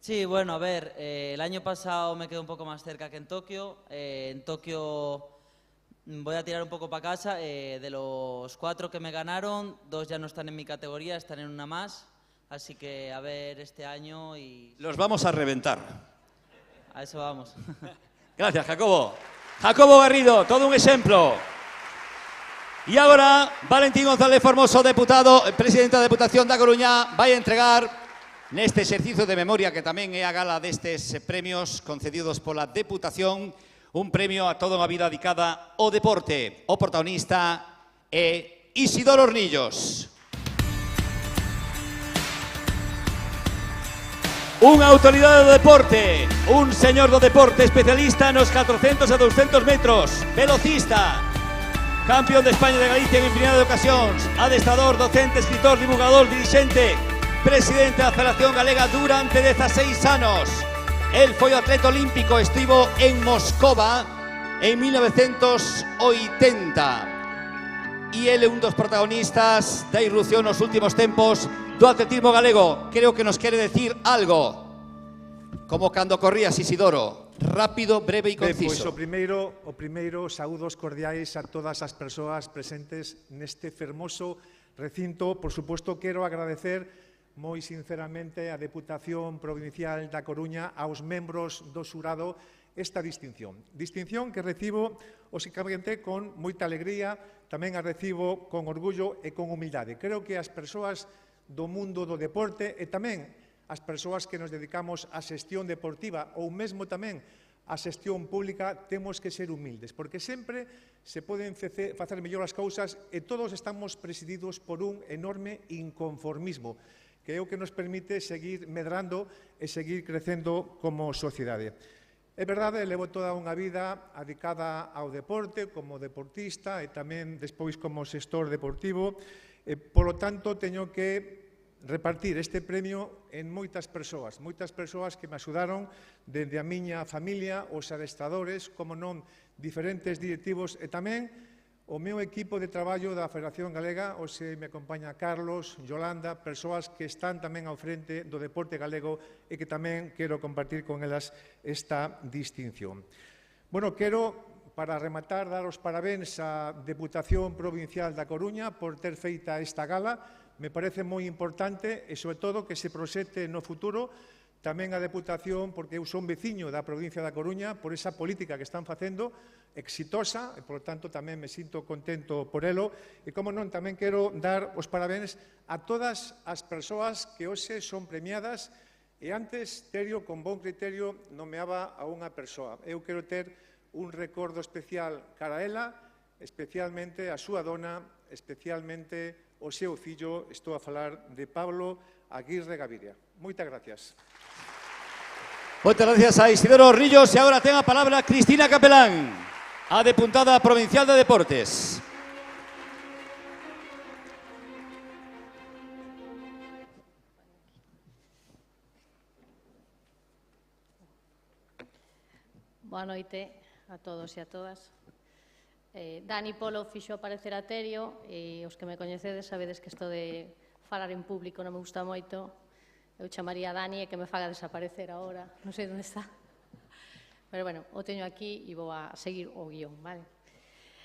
Sí, bueno, a ver, el año pasado me quedé un poco más cerca que en Tokio. En Tokio voy a tirar un poco para casa. De los 4 que me ganaron, 2 ya no están en mi categoría, están en una más. Así que a ver este año y... Los vamos a reventar. A eso vamos. Gracias, Jacobo. Jacobo Garrido, todo un exemplo. E agora, Valentín González Formoso, deputado, presidente da Deputación da Coruña, vai entregar neste exercicio de memoria que tamén é a gala destes premios concedidos pola Deputación, un premio a toda unha vida dedicada ao deporte. O protagonista é Isidoro Hornillos. Unha autoridade do deporte, un señor do deporte especialista nos 400 e 200 metros, velocista, campeón de España de Galicia en infinidade de ocasións, adestrador, docente, escritor, divulgador, dirixente, presidente da Federación Galega durante 16 anos. El foi atleta olímpico, estivo en Moscova en 1980. E ele é un dos protagonistas da irrupción nos últimos tempos do atletismo galego. Creo que nos quere decir algo. Como cando corrías, Isidoro, rápido, breve e conciso. Pois o primeiro, saúdos cordiais a todas as persoas presentes neste fermoso recinto. Por suposto, quero agradecer moi sinceramente a Deputación Provincial da Coruña, aos membros do xurado, esta distinción. Distinción que recibo, lóxicamente, con moita alegría, tamén a recibo con orgullo e con humildade. Creo que as persoas do mundo do deporte e tamén as persoas que nos dedicamos á xestión deportiva ou mesmo tamén á xestión pública temos que ser humildes, porque sempre se poden facer mellor as cousas e todos estamos presididos por un enorme inconformismo, que é o que nos permite seguir medrando e seguir crecendo como sociedade. É verdade, levo toda unha vida dedicada ao deporte, como deportista e tamén despois como xestor deportivo, e, polo tanto, teño que repartir este premio en moitas persoas que me axudaron dende a miña familia, os adestradores, como non, diferentes directivos e tamén O meu equipo de traballo da Federación Galega, hoxe me acompaña Carlos, Yolanda, persoas que están tamén ao frente do deporte galego e que tamén quero compartir con elas esta distinción. Bueno, quero, para rematar, dar os parabéns á Deputación Provincial da Coruña por ter feita esta gala. Me parece moi importante e, sobre todo, que se proxecte no futuro tamén a Deputación, porque eu son veciño da provincia da Coruña, por esa política que están facendo, exitosa, e, por tanto, tamén me sinto contento por elo. E, como non, tamén quero dar os parabéns a todas as persoas que hoxe son premiadas. E antes, Terio, con bon criterio, nomeaba a unha persoa. Eu quero ter un recordo especial cara a ela, especialmente a súa dona, especialmente o seu fillo. Estou a falar de Pablo Aguirre Gaviria. Moitas gracias. Moitas gracias a Isidoro Rillos e agora ten a palabra Cristina Capelán, a deputada provincial de Deportes. Boa noite a todos e a todas. Dani Polo fixo aparecer a Terio e os que me coñecedes sabedes que isto de falar en público non me gusta moito. Eu chamaría a Dani e que me faga desaparecer agora, non sei onde está. Pero, bueno, o teño aquí e vou a seguir o guión, vale?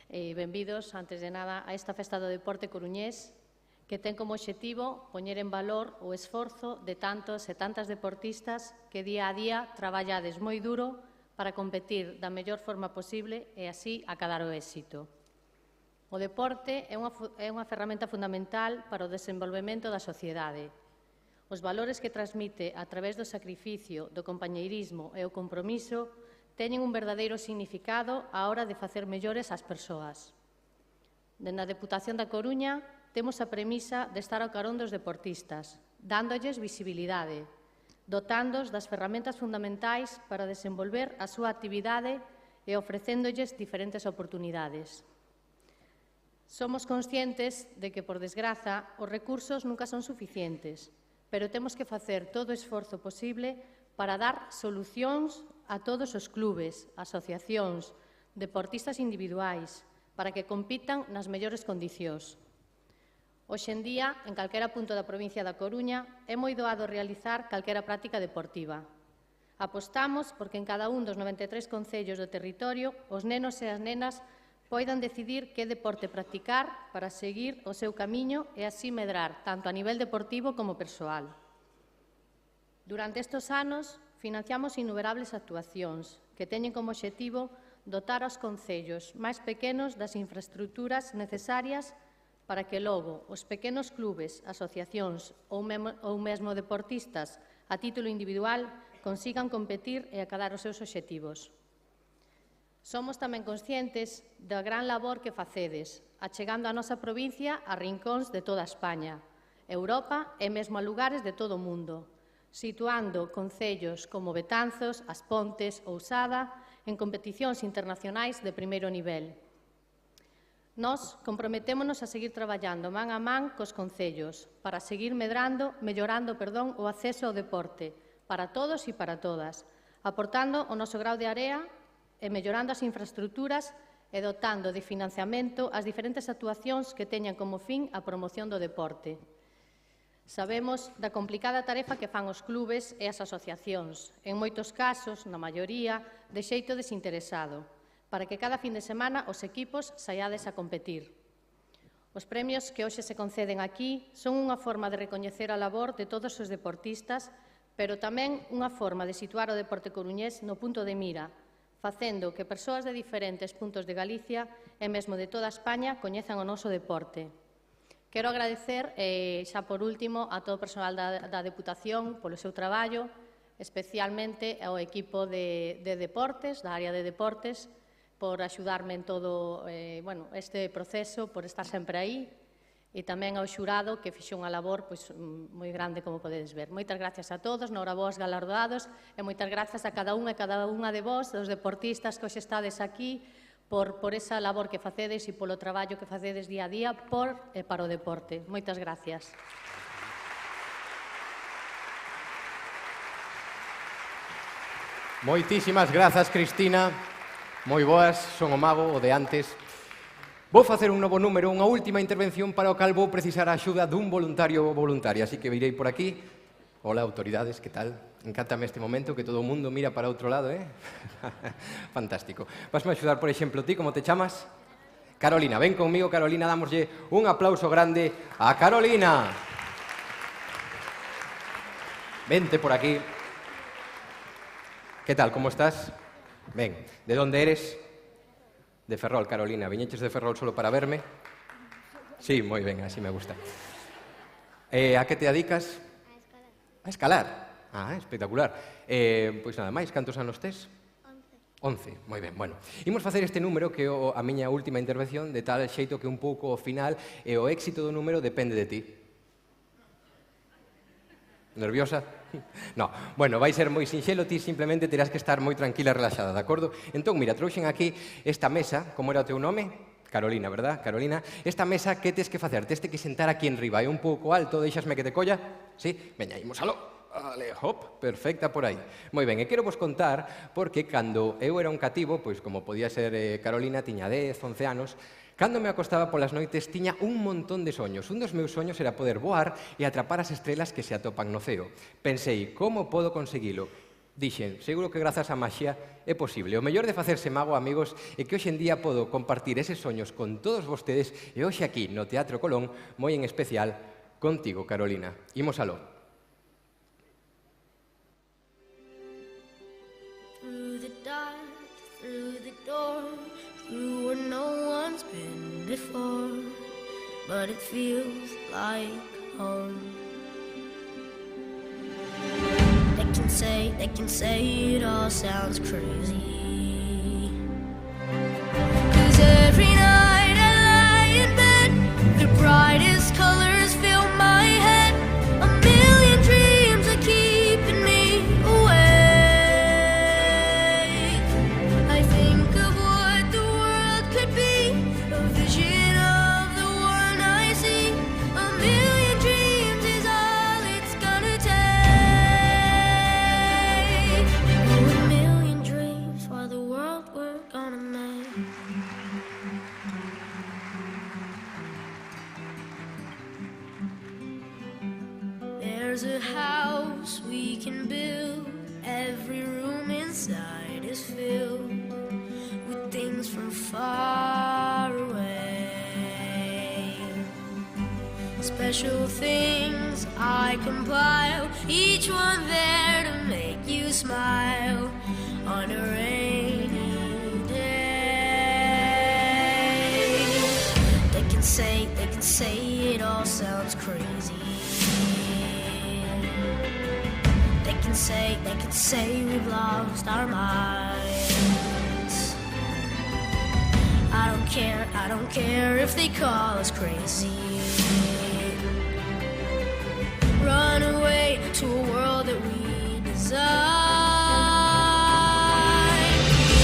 Benvidos, antes de nada, a esta festa do deporte coruñés que ten como obxectivo poñer en valor o esforzo de tantos e tantas deportistas que día a día traballades moi duro para competir da mellor forma posible e así acadar o éxito. O deporte é unha ferramenta fundamental para o desenvolvemento da sociedade. Os valores que transmite a través do sacrificio, do compañeirismo e o compromiso teñen un verdadeiro significado á hora de facer mellores ás persoas. Dende a Deputación da Coruña temos a premisa de estar ao carón dos deportistas, dándolles visibilidade, dotándoos das ferramentas fundamentais para desenvolver a súa actividade e ofrecéndolles diferentes oportunidades. Somos conscientes de que, por desgraza, os recursos nunca son suficientes, pero temos que facer todo o esforzo posible para dar solucións a todos os clubes, asociacións, deportistas individuais, para que compitan nas mellores condicións. Hoxe en día, en calquera punto da provincia da Coruña, é moi doado realizar calquera práctica deportiva. Apostamos porque en cada un dos 93 concellos do territorio os nenos e as nenas poidan decidir que deporte practicar para seguir o seu camiño e así medrar tanto a nivel deportivo como persoal. Durante estes anos, financiamos innumerables actuacións que teñen como obxectivo dotar aos concellos máis pequenos das infraestructuras necesarias para que logo os pequenos clubes, asociacións ou mesmo deportistas a título individual consigan competir e acadar os seus obxectivos. Somos tamén conscientes da gran labor que facedes, achegando a nosa provincia a rincóns de toda España, Europa e mesmo a lugares de todo o mundo, situando concellos como Betanzos, As Pontes ou Sada en competicións internacionais de primeiro nivel. Nós comprometémonos a seguir traballando man a man cos concellos para seguir mellorando o acceso ao deporte para todos e para todas, aportando o noso grao de area e mellorando as infraestructuras e dotando de financiamento as diferentes actuacións que teñan como fin a promoción do deporte. Sabemos da complicada tarefa que fan os clubes e as asociacións, en moitos casos, na maioría, de xeito desinteresado, para que cada fin de semana os equipos saiades a competir. Os premios que hoxe se conceden aquí son unha forma de recoñecer a labor de todos os deportistas, pero tamén unha forma de situar o deporte coruñés no punto de mira, facendo que persoas de diferentes puntos de Galicia e mesmo de toda España coñezan o noso deporte. Quero agradecer, xa por último, a todo o personal da Deputación polo seu traballo, especialmente ao equipo de deportes, da área de deportes, por axudarme en todo este proceso, por estar sempre aí, e tamén ao xurado que fixo unha labor moi grande, como podedes ver. Moitas gracias a todos, noravós galardoados, e moitas gracias a cada unha de vós, dos deportistas que hoxe estades aquí, por esa labor que facedes e polo traballo que facedes día a día por e para o deporte. Moitas gracias. Moitísimas grazas, Cristina. Moi boas, son o mago, o de antes. Vou facer un novo número, unha última intervención para o cal vou precisar a axuda dun voluntario ou voluntaria, así que virei por aquí. Hola, autoridades, que tal? Encántame este momento que todo o mundo mira para outro lado, Fantástico. Vasme axudar, por exemplo, ti, como te chamas? Carolina, ven conmigo, Carolina, dámoslle un aplauso grande a Carolina. Vente por aquí. Que tal, como estás? Ben, de onde eres? De Ferrol, Carolina. Viñeches de Ferrol solo para verme? Sí, moi ben, así me gusta. A que te dedicas? A escalar. Ah, espectacular. Pois nada máis, cantos anos tes? 11, moi ben, bueno. Imos facer este número que é a miña última intervención de tal xeito que un pouco ao final o éxito do número depende de ti. Nerviosa? No, bueno, vai ser moi sinxelo, ti simplemente terás que estar moi tranquila e relaxada, de acordo? Entón, mira, trouxen aquí esta mesa, como era o teu nome? Carolina, verdad? Carolina. Esta mesa, que tes que facer? Tes que sentar aquí en riba, é un pouco alto, deixasme que te colla? Sí? Veña, imos aló. Ale, hop, perfecta por aí. Moi ben, e quero vos contar porque cando eu era un cativo, pois como podía ser Carolina, tiña 10, 11 anos, cando me acostaba polas noites tiña un montón de soños. Un dos meus soños era poder voar e atrapar as estrelas que se atopan no ceo. Pensei, como podo conseguilo? Dixen, seguro que grazas á maxia é posible. O mellor de facerse mago, amigos, é que hoxe en día podo compartir eses soños con todos vostedes e hoxe aquí no Teatro Colón, moi en especial, contigo, Carolina. Imos aló. Through the dark, through the door, through where no one's been before, but it feels like home. They can say it all sounds crazy, 'cause every night I lie in bed, the brightest colors fill my head, a million dreams are keeping me awake. I think of what the world could be, a vision of the one I see, a million dreams is all it's gonna take. Oh, a million dreams for the world we're gonna make. There's a house we can build, every room inside is filled with things from far away. Special things I compile, each one there to make you smile on a rainy day. They can say it all sounds crazy. They can say we've lost our minds. I don't care if they call us crazy. Run away to a world that we design.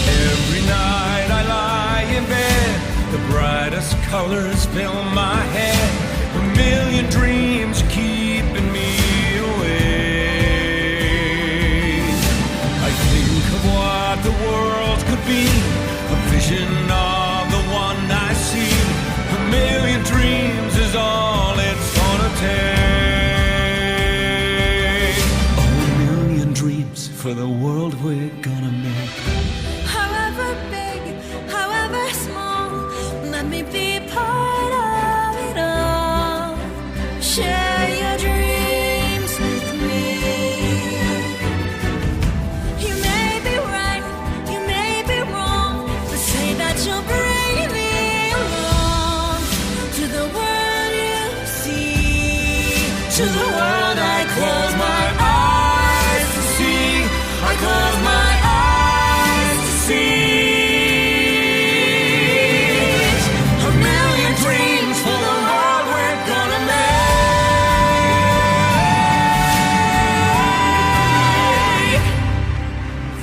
Every night I lie in bed, the brightest colors fill my head, a million dreams keeping me awake. I think of what the world could be, a vision of the one I see, a million dreams is all it's gonna take. Oh, a million dreams for the world we're gonna make. However big, however small, let me be part of it all. Share your dreams with me. You may be right, you may be wrong, but say that you'll bring me along to the world you see, to the world I close my eyes to see. I close my eyes to see. A million dreams for the world we're gonna make.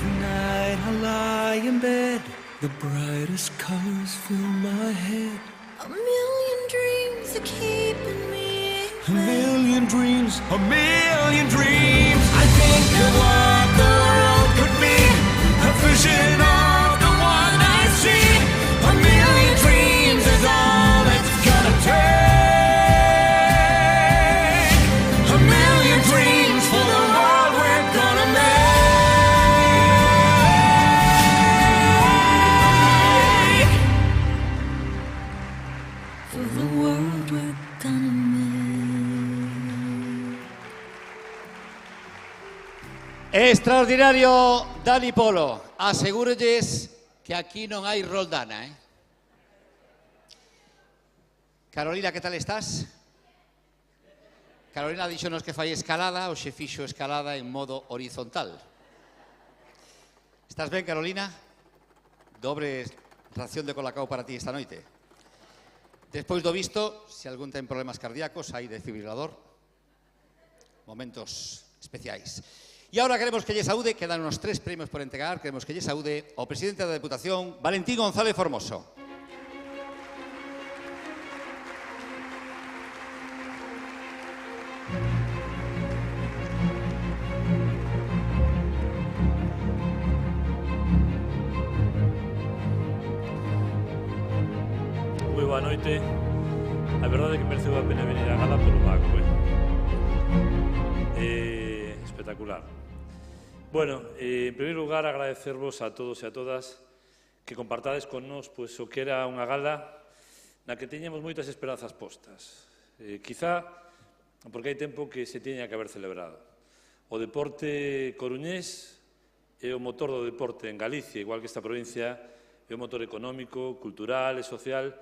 Tonight I lie in bed, the brightest colors fill my head. A million dreams are keeping me. A million dreams, a million dreams. I think of what the world could be, a vision of the one I see. A million dreams is all for the world we're gonna make. Extraordinario Dani Polo. Asegúrolles que aquí non hai roldana, Carolina, que tal estás? Carolina díxonos que fai escalada, hoxe fixo escalada en modo horizontal. Estás ben, Carolina? Dobre ración de colacao para ti esta noite. Despois do visto, se algún ten problemas cardíacos, hai desfibrilador. Momentos especiais. E agora queremos que lle saúde, quedan unos 3 premios por entregar, queremos que lle saúde o presidente da Deputación, Valentín González Formoso. Moi boa noite. A verdade é que mereceu a pena venir a gala polo mago, espectacular. Bueno, en primeiro lugar, agradecervos a todos e a todas que compartades con nos pois, o que era unha gala na que teñamos moitas esperanzas postas. Quizá porque hai tempo que se tiña que haber celebrado. O deporte coruñés é o motor do deporte en Galicia, igual que esta provincia é o motor económico, cultural e social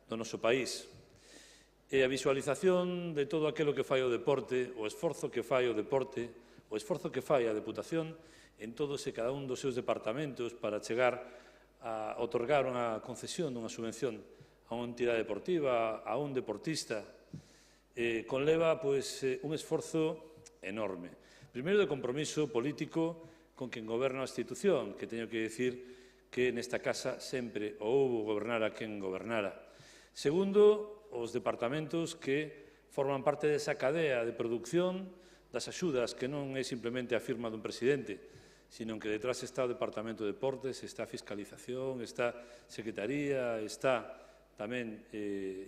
do noso país. E a visualización de todo aquilo que fai o deporte, o esforzo que fai o deporte, o esforzo que fai a Deputación en todos e cada un dos seus departamentos para chegar a otorgar unha concesión, unha subvención a unha entidade deportiva, a un deportista, conleva pois, un esforzo enorme. Primeiro, de compromiso político con quen goberna a institución, que teño que dicir que nesta casa sempre o houbo gobernar a quen gobernara. Segundo, os departamentos que forman parte desa cadea de produción das axudas, que non é simplemente a firma dun presidente, sino que detrás está o Departamento de Deportes, está a Fiscalización, está Secretaría, está tamén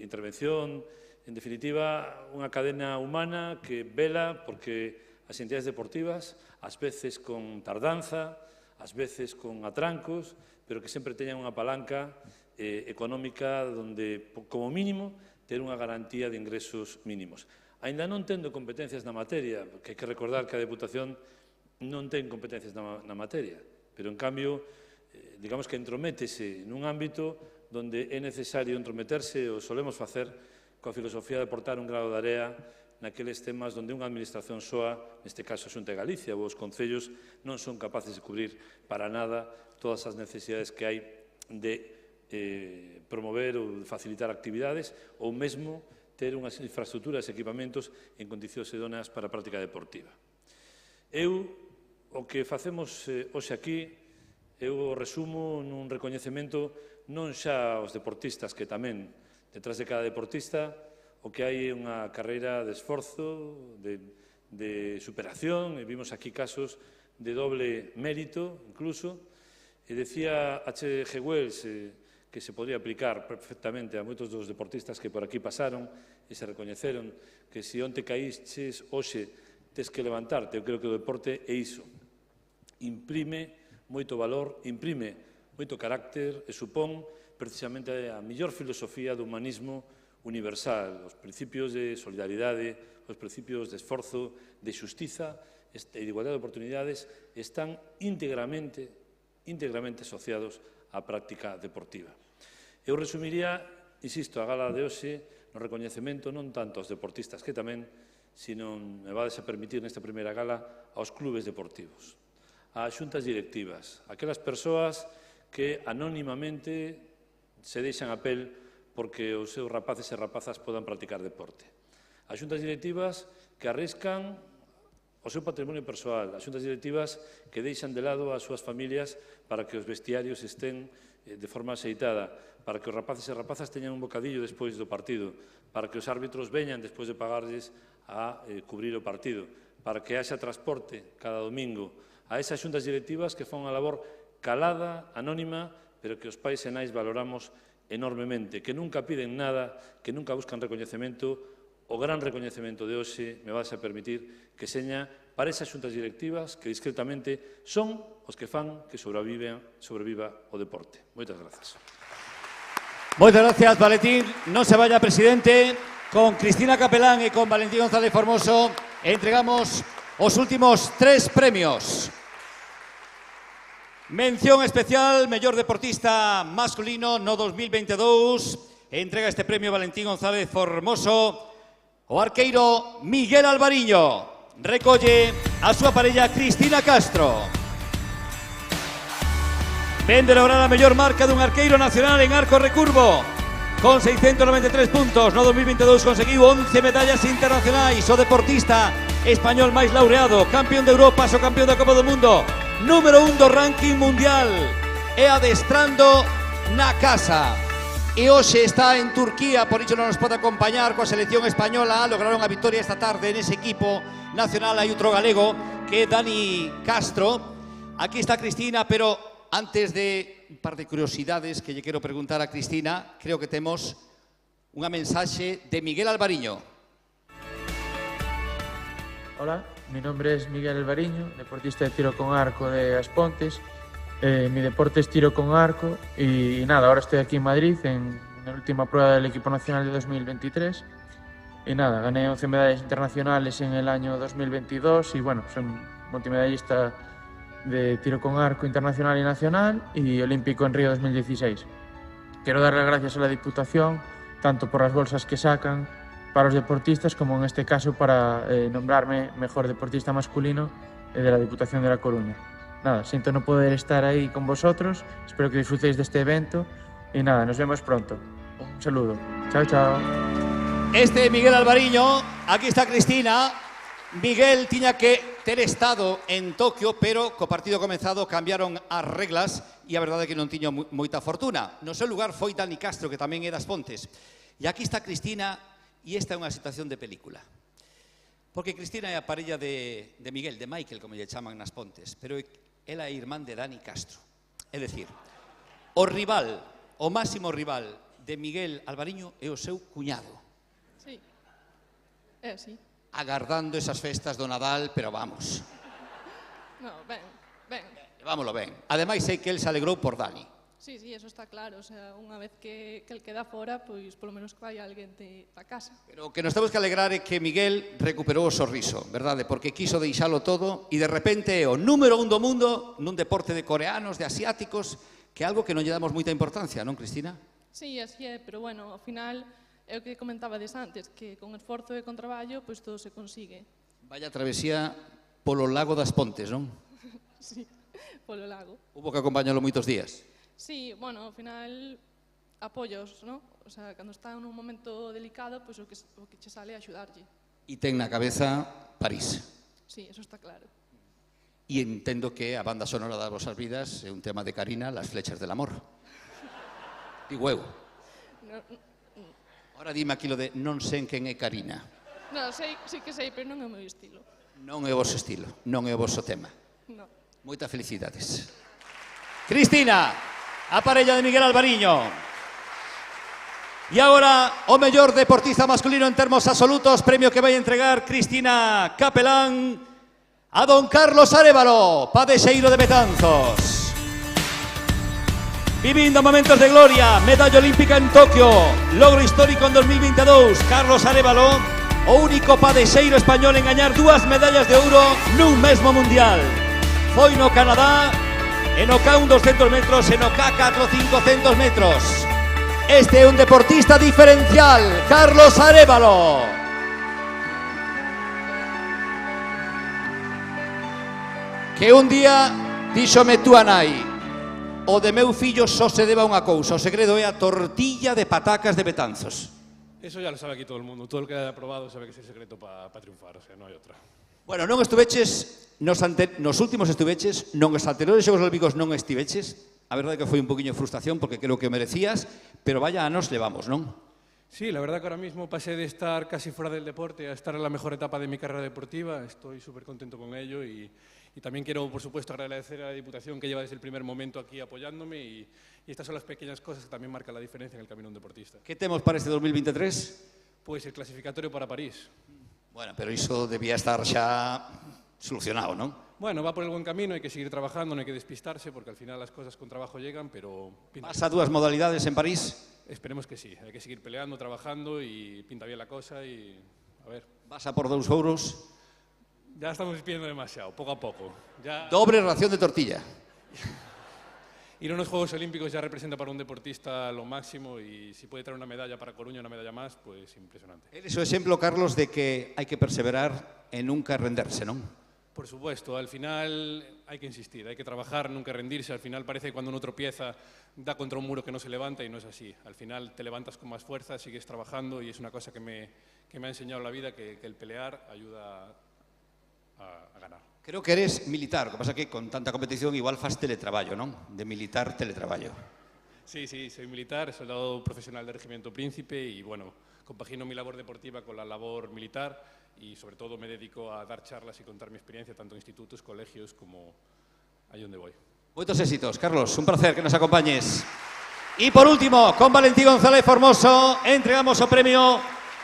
Intervención, en definitiva, unha cadena humana que vela porque as entidades deportivas, ás veces con tardanza, ás veces con atrancos, pero que sempre teñan unha palanca económica donde, como mínimo, ter unha garantía de ingresos mínimos. Ainda non tendo competencias na materia, porque hai que recordar que a Deputación non ten competencias na materia, pero, en cambio, digamos que entrométese nun ámbito donde é necesario entrometerse, o solemos facer, coa filosofía de aportar un grado de area naqueles temas donde unha administración soa, neste caso a Xunta de Galicia ou os concellos, non son capaces de cubrir para nada todas as necesidades que hai de promover ou facilitar actividades ou mesmo ter unhas infraestructuras e equipamentos en condicións idóneas para a práctica deportiva. Eu, o que facemos hoxe aquí, eu o resumo nun recoñecemento non xa aos deportistas, que tamén, detrás de cada deportista, o que hai é unha carreira de esforzo, de superación, e vimos aquí casos de doble mérito, incluso, e decía H.G. Wells que se podría aplicar perfectamente a moitos dos deportistas que por aquí pasaron e se recoñeceron que se onte caíches, hoxe tes que levantarte. Eu creo que o deporte é iso. Imprime moito valor, imprime moito carácter e supón precisamente a mellor filosofía do humanismo universal, os principios de solidaridade, os principios de esforzo, de xustiza e de igualdade de oportunidades están íntegramente asociados á práctica deportiva. Eu resumiría, insisto, a gala de hoxe no recoñecemento non tanto aos deportistas que tamén, sino, me vades a permitir nesta primeira gala, aos clubes deportivos, ás xuntas directivas, aquelas persoas que anónimamente se deixan a pel porque os seus rapaces e rapazas podan practicar deporte. As xuntas directivas que arriscan o seu patrimonio persoal, as xuntas directivas que deixan de lado as súas familias para que os vestiarios estén de forma axeitada, para que os rapaces e rapazas teñan un bocadillo despois do partido, para que os árbitros veñan despois de pagarles a cubrir o partido, para que haxa transporte cada domingo, a esas xuntas directivas que fan unha labor calada, anónima, pero que os pais e nais valoramos enormemente, que nunca piden nada, que nunca buscan recoñecemento. O gran recoñecemento de hoxe, me vas a permitir, que seña para esas xuntas directivas que discretamente son os que fan que sobreviva o deporte. Moitas grazas. Moitas gracias, Valentín. Non se vaya, presidente. Con Cristina Capelán e con Valentín González Formoso entregamos os últimos 3 premios. Mención especial, mellor deportista masculino no 2022. Entrega este premio Valentín González Formoso o arqueiro Miguel Alvariño. Recolle a súa parella Cristina Castro. Ven de lograr a mellor marca dun arqueiro nacional en arco recurvo. Con 693 puntos, no 2022 conseguiu 11 medallas internacionais. O deportista español máis laureado, campeón de Europa, o campeón da Copa do Mundo, número 1 do ranking mundial, e adestrando na casa. E hoxe está en Turquía, por iso non nos pode acompañar coa selección española. Lograron a victoria esta tarde nese equipo nacional. Hai outro galego que é Dani Castro. Aquí está Cristina, pero antes de un par de curiosidades que lle quero preguntar a Cristina, creo que temos unha mensaxe de Miguel Alvariño. Hola, mi nombre es Miguel Alvariño, deportista de tiro con arco de As Pontes. Mi deporte es tiro con arco y nada, ahora estoy aquí en Madrid en la última prueba del equipo nacional de 2023 y nada, gané 11 medallas internacionales en el año 2022 y bueno, soy multimedallista de tiro con arco internacional y nacional y olímpico en Río 2016. Quiero dar las gracias a la Diputación, tanto por las bolsas que sacan para los deportistas como en este caso para nombrarme mejor deportista masculino de la Diputación de La Coruña. Nada, siento no poder estar ahí con vosotros, espero que disfrutéis de este evento y nada, nos vemos pronto. Un saludo. Chao, chao. Este é Miguel Alvariño, aquí está Cristina. Miguel tiña que ter estado en Tokio, pero co partido comenzado cambiaron as reglas e a verdade é que non tiña moita fortuna. No seu lugar foi Dani Castro, que tamén é das Pontes. E aquí está Cristina, e esta é unha situación de película. Porque Cristina é a parella de Miguel, de Michael, como lle chaman nas Pontes, pero ela é irmán de Dani Castro. É dicir, o rival, o máximo rival de Miguel Alvariño é o seu cuñado. Sí, é así. Agardando esas festas do Nadal, pero vamos. No, ben. Vámoslo ben. Ademais, sei que el se alegrou por Dani. Sí, eso está claro. O sea, unha vez que el queda fora, pois polo menos que vai alguén da casa. Pero o que nos temos que alegrar é que Miguel recuperou o sorriso, verdade? Porque quiso deixalo todo e de repente é o número 1 do mundo nun deporte de coreanos, de asiáticos, que é algo que non lle damos moita importancia, non, Cristina? Sí, así é, pero bueno, ao final é o que comentades antes, que con esforzo e con traballo, pois todo se consigue. Vaya travesía polo lago das Pontes, non? Sí, polo lago. Hubo que acompañalo moitos días. Sí, bueno, ao final apoios, non? O sea, cando está nun momento delicado, pois o que che sale é axudarlle. E ten na cabeza París. Sí, eso está claro. E entendo que a banda sonora das vosas vidas é un tema de Karina, Las flechas del amor. Digo eu. Ahora dime aquí lo de non sei quen é Karina. Non, sí que sei, pero non é o meu estilo. Non é o vosso estilo, non é o vosso tema. No. Moitas felicidades. Cristina, a parella de Miguel Alvariño. E agora, o mellor deportista masculino en termos absolutos, premio que vai entregar Cristina Capelán a don Carlos Arévalo, padexeiro de Betanzos. Vivindo momentos de gloria, medalla olímpica en Tokio, logro histórico en 2022, Carlos Arévalo, o único padexeiro español en gañar 2 medallas de ouro nun mesmo mundial. Foi no Canadá, e no K1 200 metros e no K4 500 metros. Este é un deportista diferencial, Carlos Arévalo. Que un día díxome túa nai: o de meu fillo só se deba unha cousa, o segredo é a tortilla de patacas de Betanzos. Eso ya lo sabe aquí todo el mundo. Todo el que haya probado sabe que es el secreto para triunfar, o sea, no hay otra. Bueno, non estuveches, nos últimos estuveches, non os anteriores Xogos Olímpicos non estiveches. A verdade é que foi un poquinho de frustración porque creo que merecías, pero vaya anos levamos, non? Sí, la verdad que ahora mismo pasé de estar casi fuera del deporte a estar en la mejor etapa de mi carrera deportiva. Estoy súper contento con ello y también quiero, por supuesto, agradecer a la Diputación que lleva desde el primer momento aquí apoyándome y estas son las pequeñas cosas que también marcan la diferencia en el camino de un deportista. ¿Qué temos para este 2023? Pues el clasificatorio para París. Bueno, pero iso debía estar xa solucionado, non? Bueno, va por el buen camino, hay que seguir trabajando, no hay que despistarse porque al final las cosas con trabajo llegan, pero... Vas a 2 modalidades en París? Esperemos que sí. Hai que seguir peleando, trabajando y pinta bien la cosa y a ver. Vas a por 2 euros. Ya estamos pidiendo demasiado, poco a poco. Ya... Doble ración de tortilla. Ir a unos Juegos Olímpicos ya representa para un deportista lo máximo y si puede traer una medalla para Coruña, una medalla más, pues impresionante. Eres o exemplo, Carlos, de que hai que perseverar e nunca renderse, non? Por supuesto, al final hay que insistir, hay que trabajar, nunca rendirse. Al final parece que cuando uno tropieza da contra un muro que no se levanta y no es así. Al final te levantas con más fuerza, sigues trabajando y es una cosa que me ha enseñado la vida, que el pelear ayuda a ganar. Creo que eres militar, o que pasa que con tanta competición igual fas teletraballo, non? De militar, teletraballo. Sí, soy militar, soldado profesional del Regimiento Príncipe y bueno, compagino mi labor deportiva con la labor militar y sobre todo me dedico a dar charlas y contar mi experiencia tanto en institutos, colegios como ahí donde voy. Moitos éxitos, Carlos, un placer que nos acompañes. Y por último, con Valentín González Formoso, entregamos o premio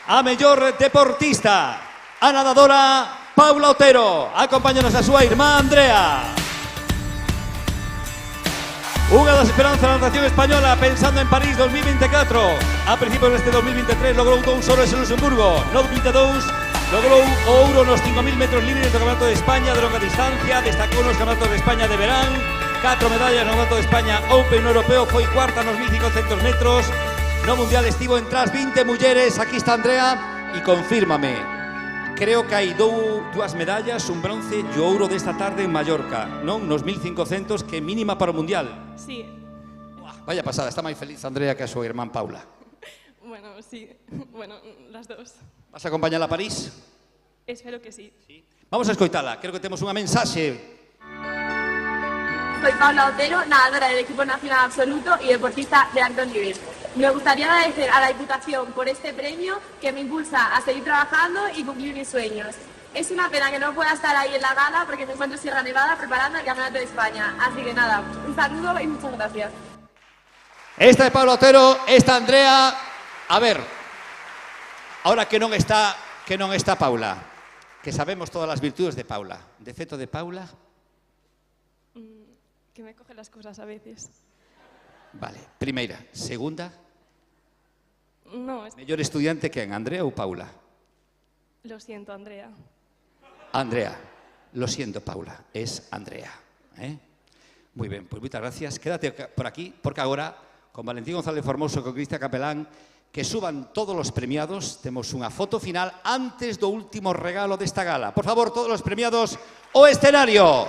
a mellor deportista, a nadadora Paula Otero. Acompáñanos a súa irmá Andrea. Unha das esperanzas da natación española pensando en París 2024. A principios deste 2023 logrou 2 oros en Luxemburgo. No 2022 logrou o ouro nos 5.000 metros libres do Campeonato de España de longa distancia. Destacou nos Campeonatos de España de verán. 4 medallas no Campeonato de España Open no Europeo. Foi cuarta nos 1.500 metros. No Mundial estivo en tras 20 mulleres. Aquí está Andrea. E confírmame. Creo que hai dúas medallas, un bronce e o ouro desta tarde en Mallorca, non? Nos 1.500, que é mínima para o Mundial. Sí. Vaya pasada, está máis feliz Andrea que a súa irmán Paula. Bueno, sí. Bueno, las dos. Vas a acompañala a París? Espero que sí. Vamos a escoitala, creo que temos unha mensaxe. Soy Paula Otero, nadadora del equipo nacional absoluto y deportista de alto nivel. Me gustaría agradecer a la Diputación por este premio que me impulsa a seguir trabajando y cumplir mis sueños. Es una pena que no pueda estar ahí en la gala porque me encuentro en Sierra Nevada preparando el Campeonato de España. Así que nada, un saludo y muchas gracias. Esta é Paula Otero, esta Andrea. A ver, ahora que non está Paula, que sabemos todas as virtudes de Paula. Defecto de Paula? Que me coge las cosas a veces. Vale, primeira. Segunda? No, es... Mellor estudiante que en Andrea ou Paula? Lo siento, Andrea. Andrea, lo siento, Paula, es Andrea. Muy bien, pues muchas gracias. Quédate por aquí, porque ahora, con Valentín González Formoso, con Cristian Capelán, que suban todos los premiados, tenemos una foto final antes do último regalo desta gala. Por favor, todos los premiados, o escenario.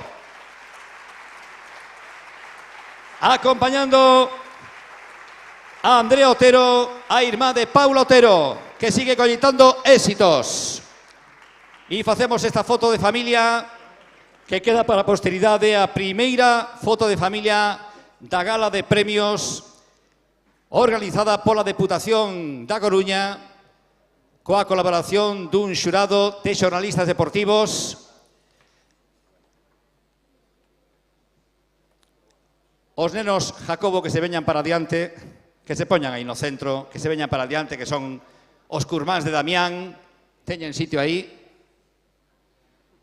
Acompañando a Andrea Otero, a irmá de Paula Otero, que sigue coñitando éxitos. E facemos esta foto de familia que queda para a posteridade, a primeira foto de familia da gala de premios organizada pola Deputación da Coruña coa colaboración dun xurado de xornalistas deportivos. Os nenos Jacobo que se veñan para adiante, que se poñan aí no centro, que se veñan para adiante, que son os curmáns de Damián, teñen sitio aí.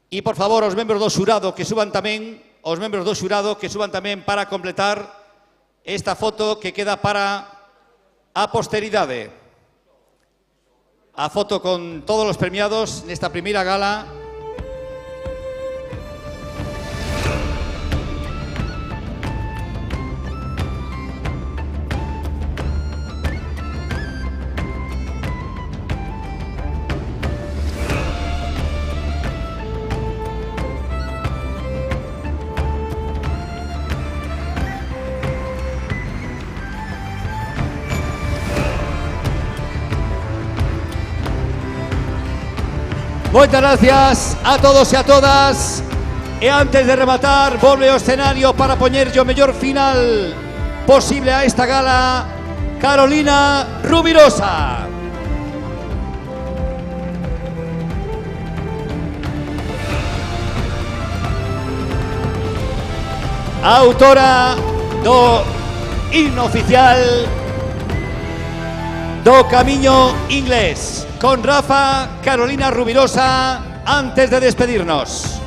E, por favor, os membros do xurado que suban tamén, para completar esta foto que queda para a posteridade. A foto con todos os premiados nesta primeira gala. Moitas gracias a todos e a todas. E antes de rematar, volve ao escenario para poñerlle o mellor final posible a esta gala, Carolina Rubirosa. Autora do himno oficial do Camiño Inglés. Con Rafa, Carolina Rubirosa, antes de despedirnos.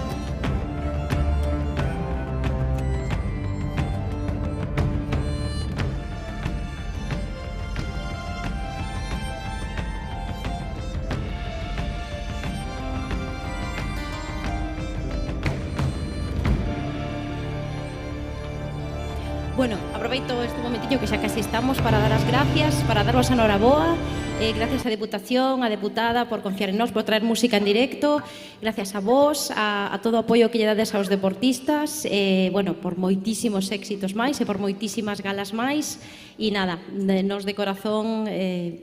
aproveito este momentillo que xa casi estamos para dar as gracias, para daros a noraboa. Gracias á Deputación, á deputada por confiar en nós, por traer música en directo. Gracias a vos, a todo o apoio que lle dades aos deportistas, bueno, por moitísimos éxitos máis e por moitísimas galas máis. E nada, nos de corazón,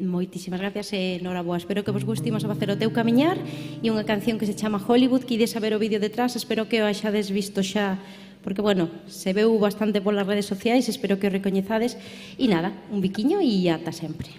moitísimas gracias e noraboa. Espero que vos gustimos a facer o teu camiñar, e unha canción que se chama Hollywood, que ides a ver o vídeo detrás, espero que o axades visto xa, porque, bueno, se veu bastante polas redes sociais, espero que o recoñezades. E nada, un biquiño e ata sempre.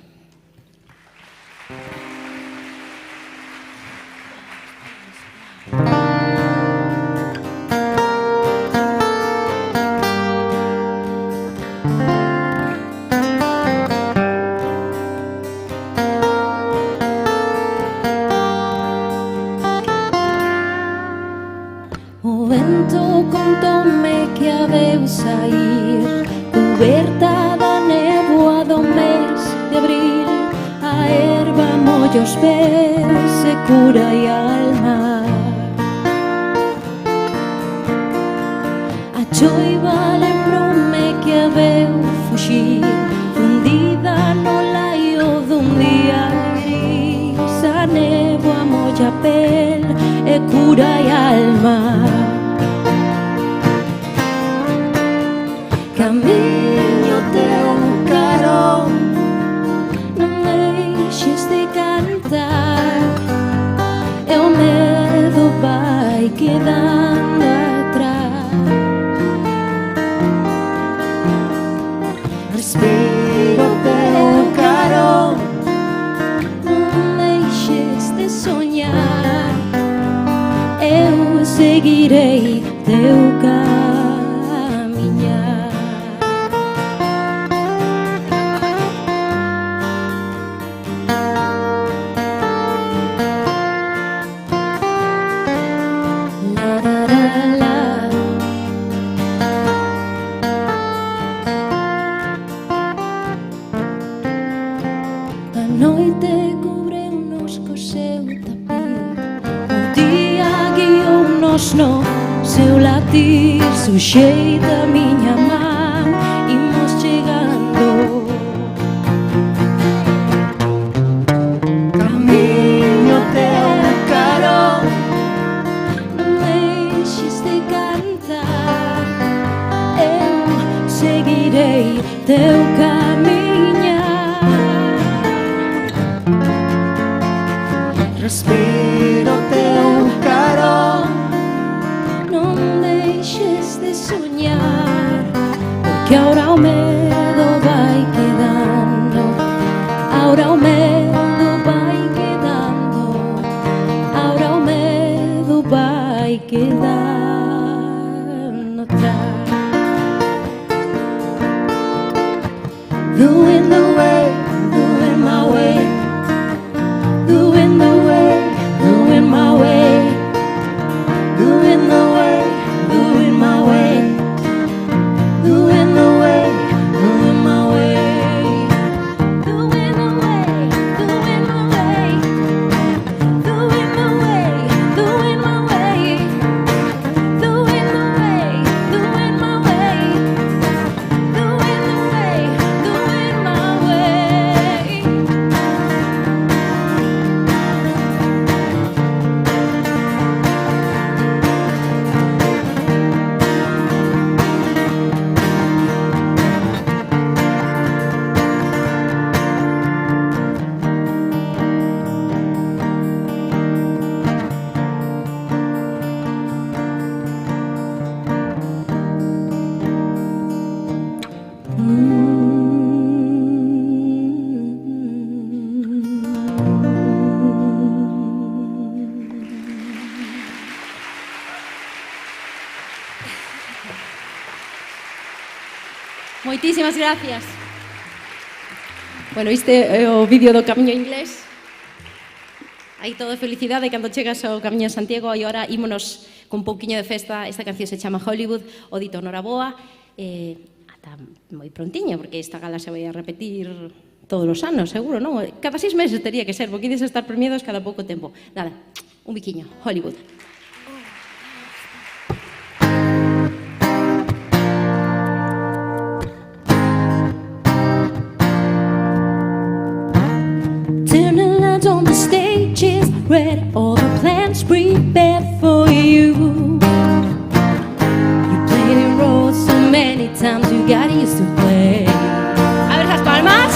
O vento contoume que habeu sair cuberta da néboa do mes de abril. A erva molla os pés e cura e alma. A choiva lembroume que habeu fuxir fundida no laio dun día gris. A néboa molla a pel e cura e alma. Camiño teu carón, non deixes de cantar, e o medo vai quedando atrás. Respiro teu carón, non deixes de soñar, eu seguirei teu camiñar. La, la, la, la. A noite cubre-nos co seu tapir, o día guiou-nos no seu latir. Suxeita a miña man, imos chegando. Camiño teu carón, non deixes de cantar, eu seguirei teu camiñar. Respiro teu carón, non deixes de soñar, porque ahora o medo vai quedando, ahora o medo vai quedando, ahora o medo vai quedando atrás. Doing the way, doing my way, doing the way, doing my way, doing the way, doing my way, doing the way, doing my way, doing the way, doing my way, doing the way, doing my way, doing the way, doing my way, doing the way, doing my way. Moitísimas gracias. Bueno, este é o vídeo do Camiño Inglés. Aí todo felicidade cando chegas ao Camiño de Santiago. E agora ímonos con un pouquiño de festa. Esta canción se chama Hollywood. O dito noraboa. Ata moi prontiño, porque esta gala se vai a repetir todos os anos, seguro, non? Cada 6 meses tería que ser, porque ides a estar premiados cada pouco tempo. Nada, un biquiño, Hollywood. on the stage is ready, all the plans prepared for you. You played a role so many times you got used to play. A ver las palmas.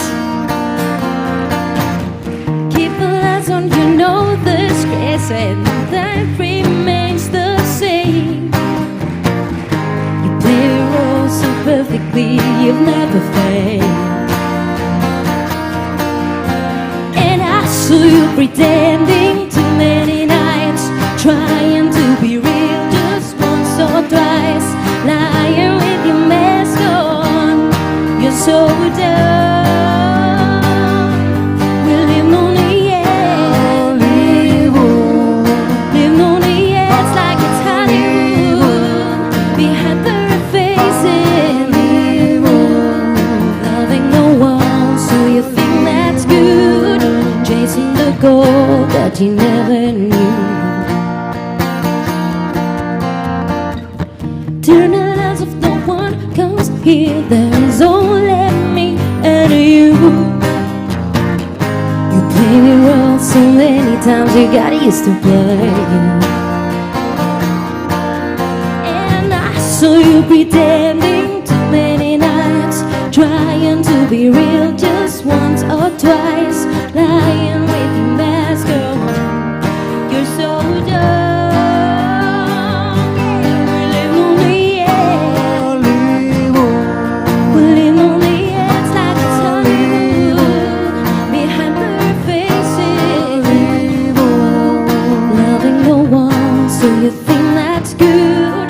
Keep the lights on, you know the script and that remains the same. You play a role so perfectly, you've never failed. So you're pretending too many nights, trying to be real just once or twice, lying with your mask on. You're so dumb. We live on the edge, live on the edge like it's Hollywood, behind perfect faces, loving no one, so you think that's good, chasing the goal that you never knew. Turn the lights off, no one comes here. There is only me and you. You play me wrong so many times, you got used to play. And I saw you pretending too many nights, trying to be real just once or twice, lying with your mask on. You're so dumb. We live on the edge, we live on the edge like it's Hollywood, behind perfect faces, loving no one, so you think that's good,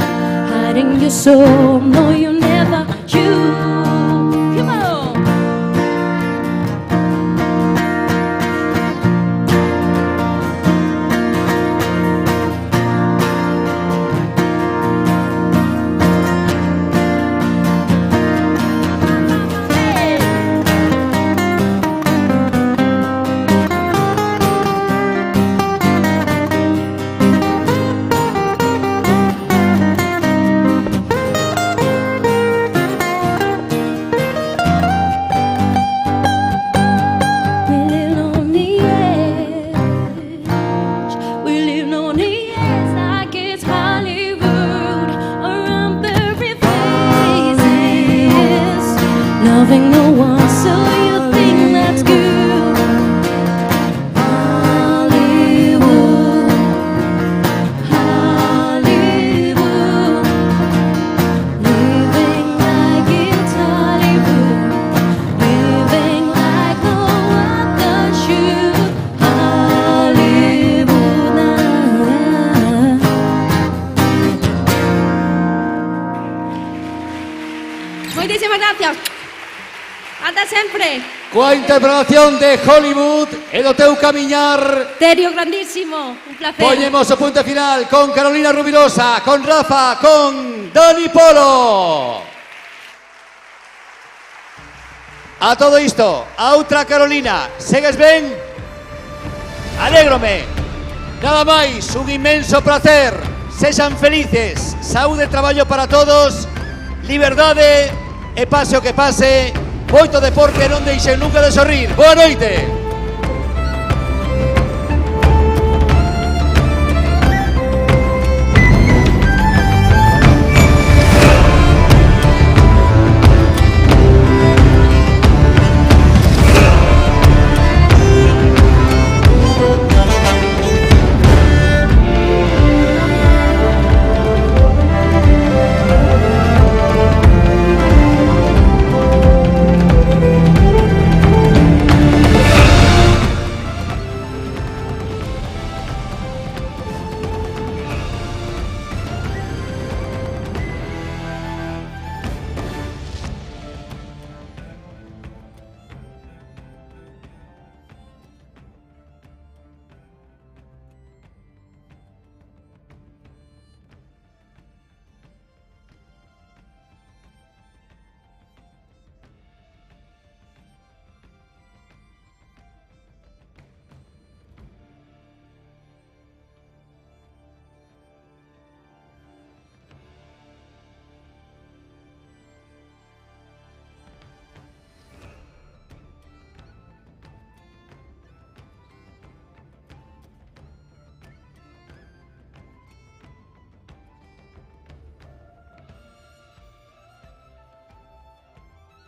hiding your soul, no you never, you. Come on. Loving no one, so you think that's good. Hollywood, Hollywood, living like it's Hollywood, living like no other should. Hollywood, Moitísimas gracias. Ata sempre. Coa interpretación de Hollywood e do teu camiñar, Terio, grandísimo, un placer. poñemos o punto final con Carolina Rubirosa, con Rafa, con Dani Polo. A todo isto, a outra Carolina, segues ben? Alégrome. Nada máis, un inmenso placer. Sexan felices, saúde e traballo para todos, liberdade e pase o que pase, moito deporte, non deixen nunca de sorrir. Boa noite.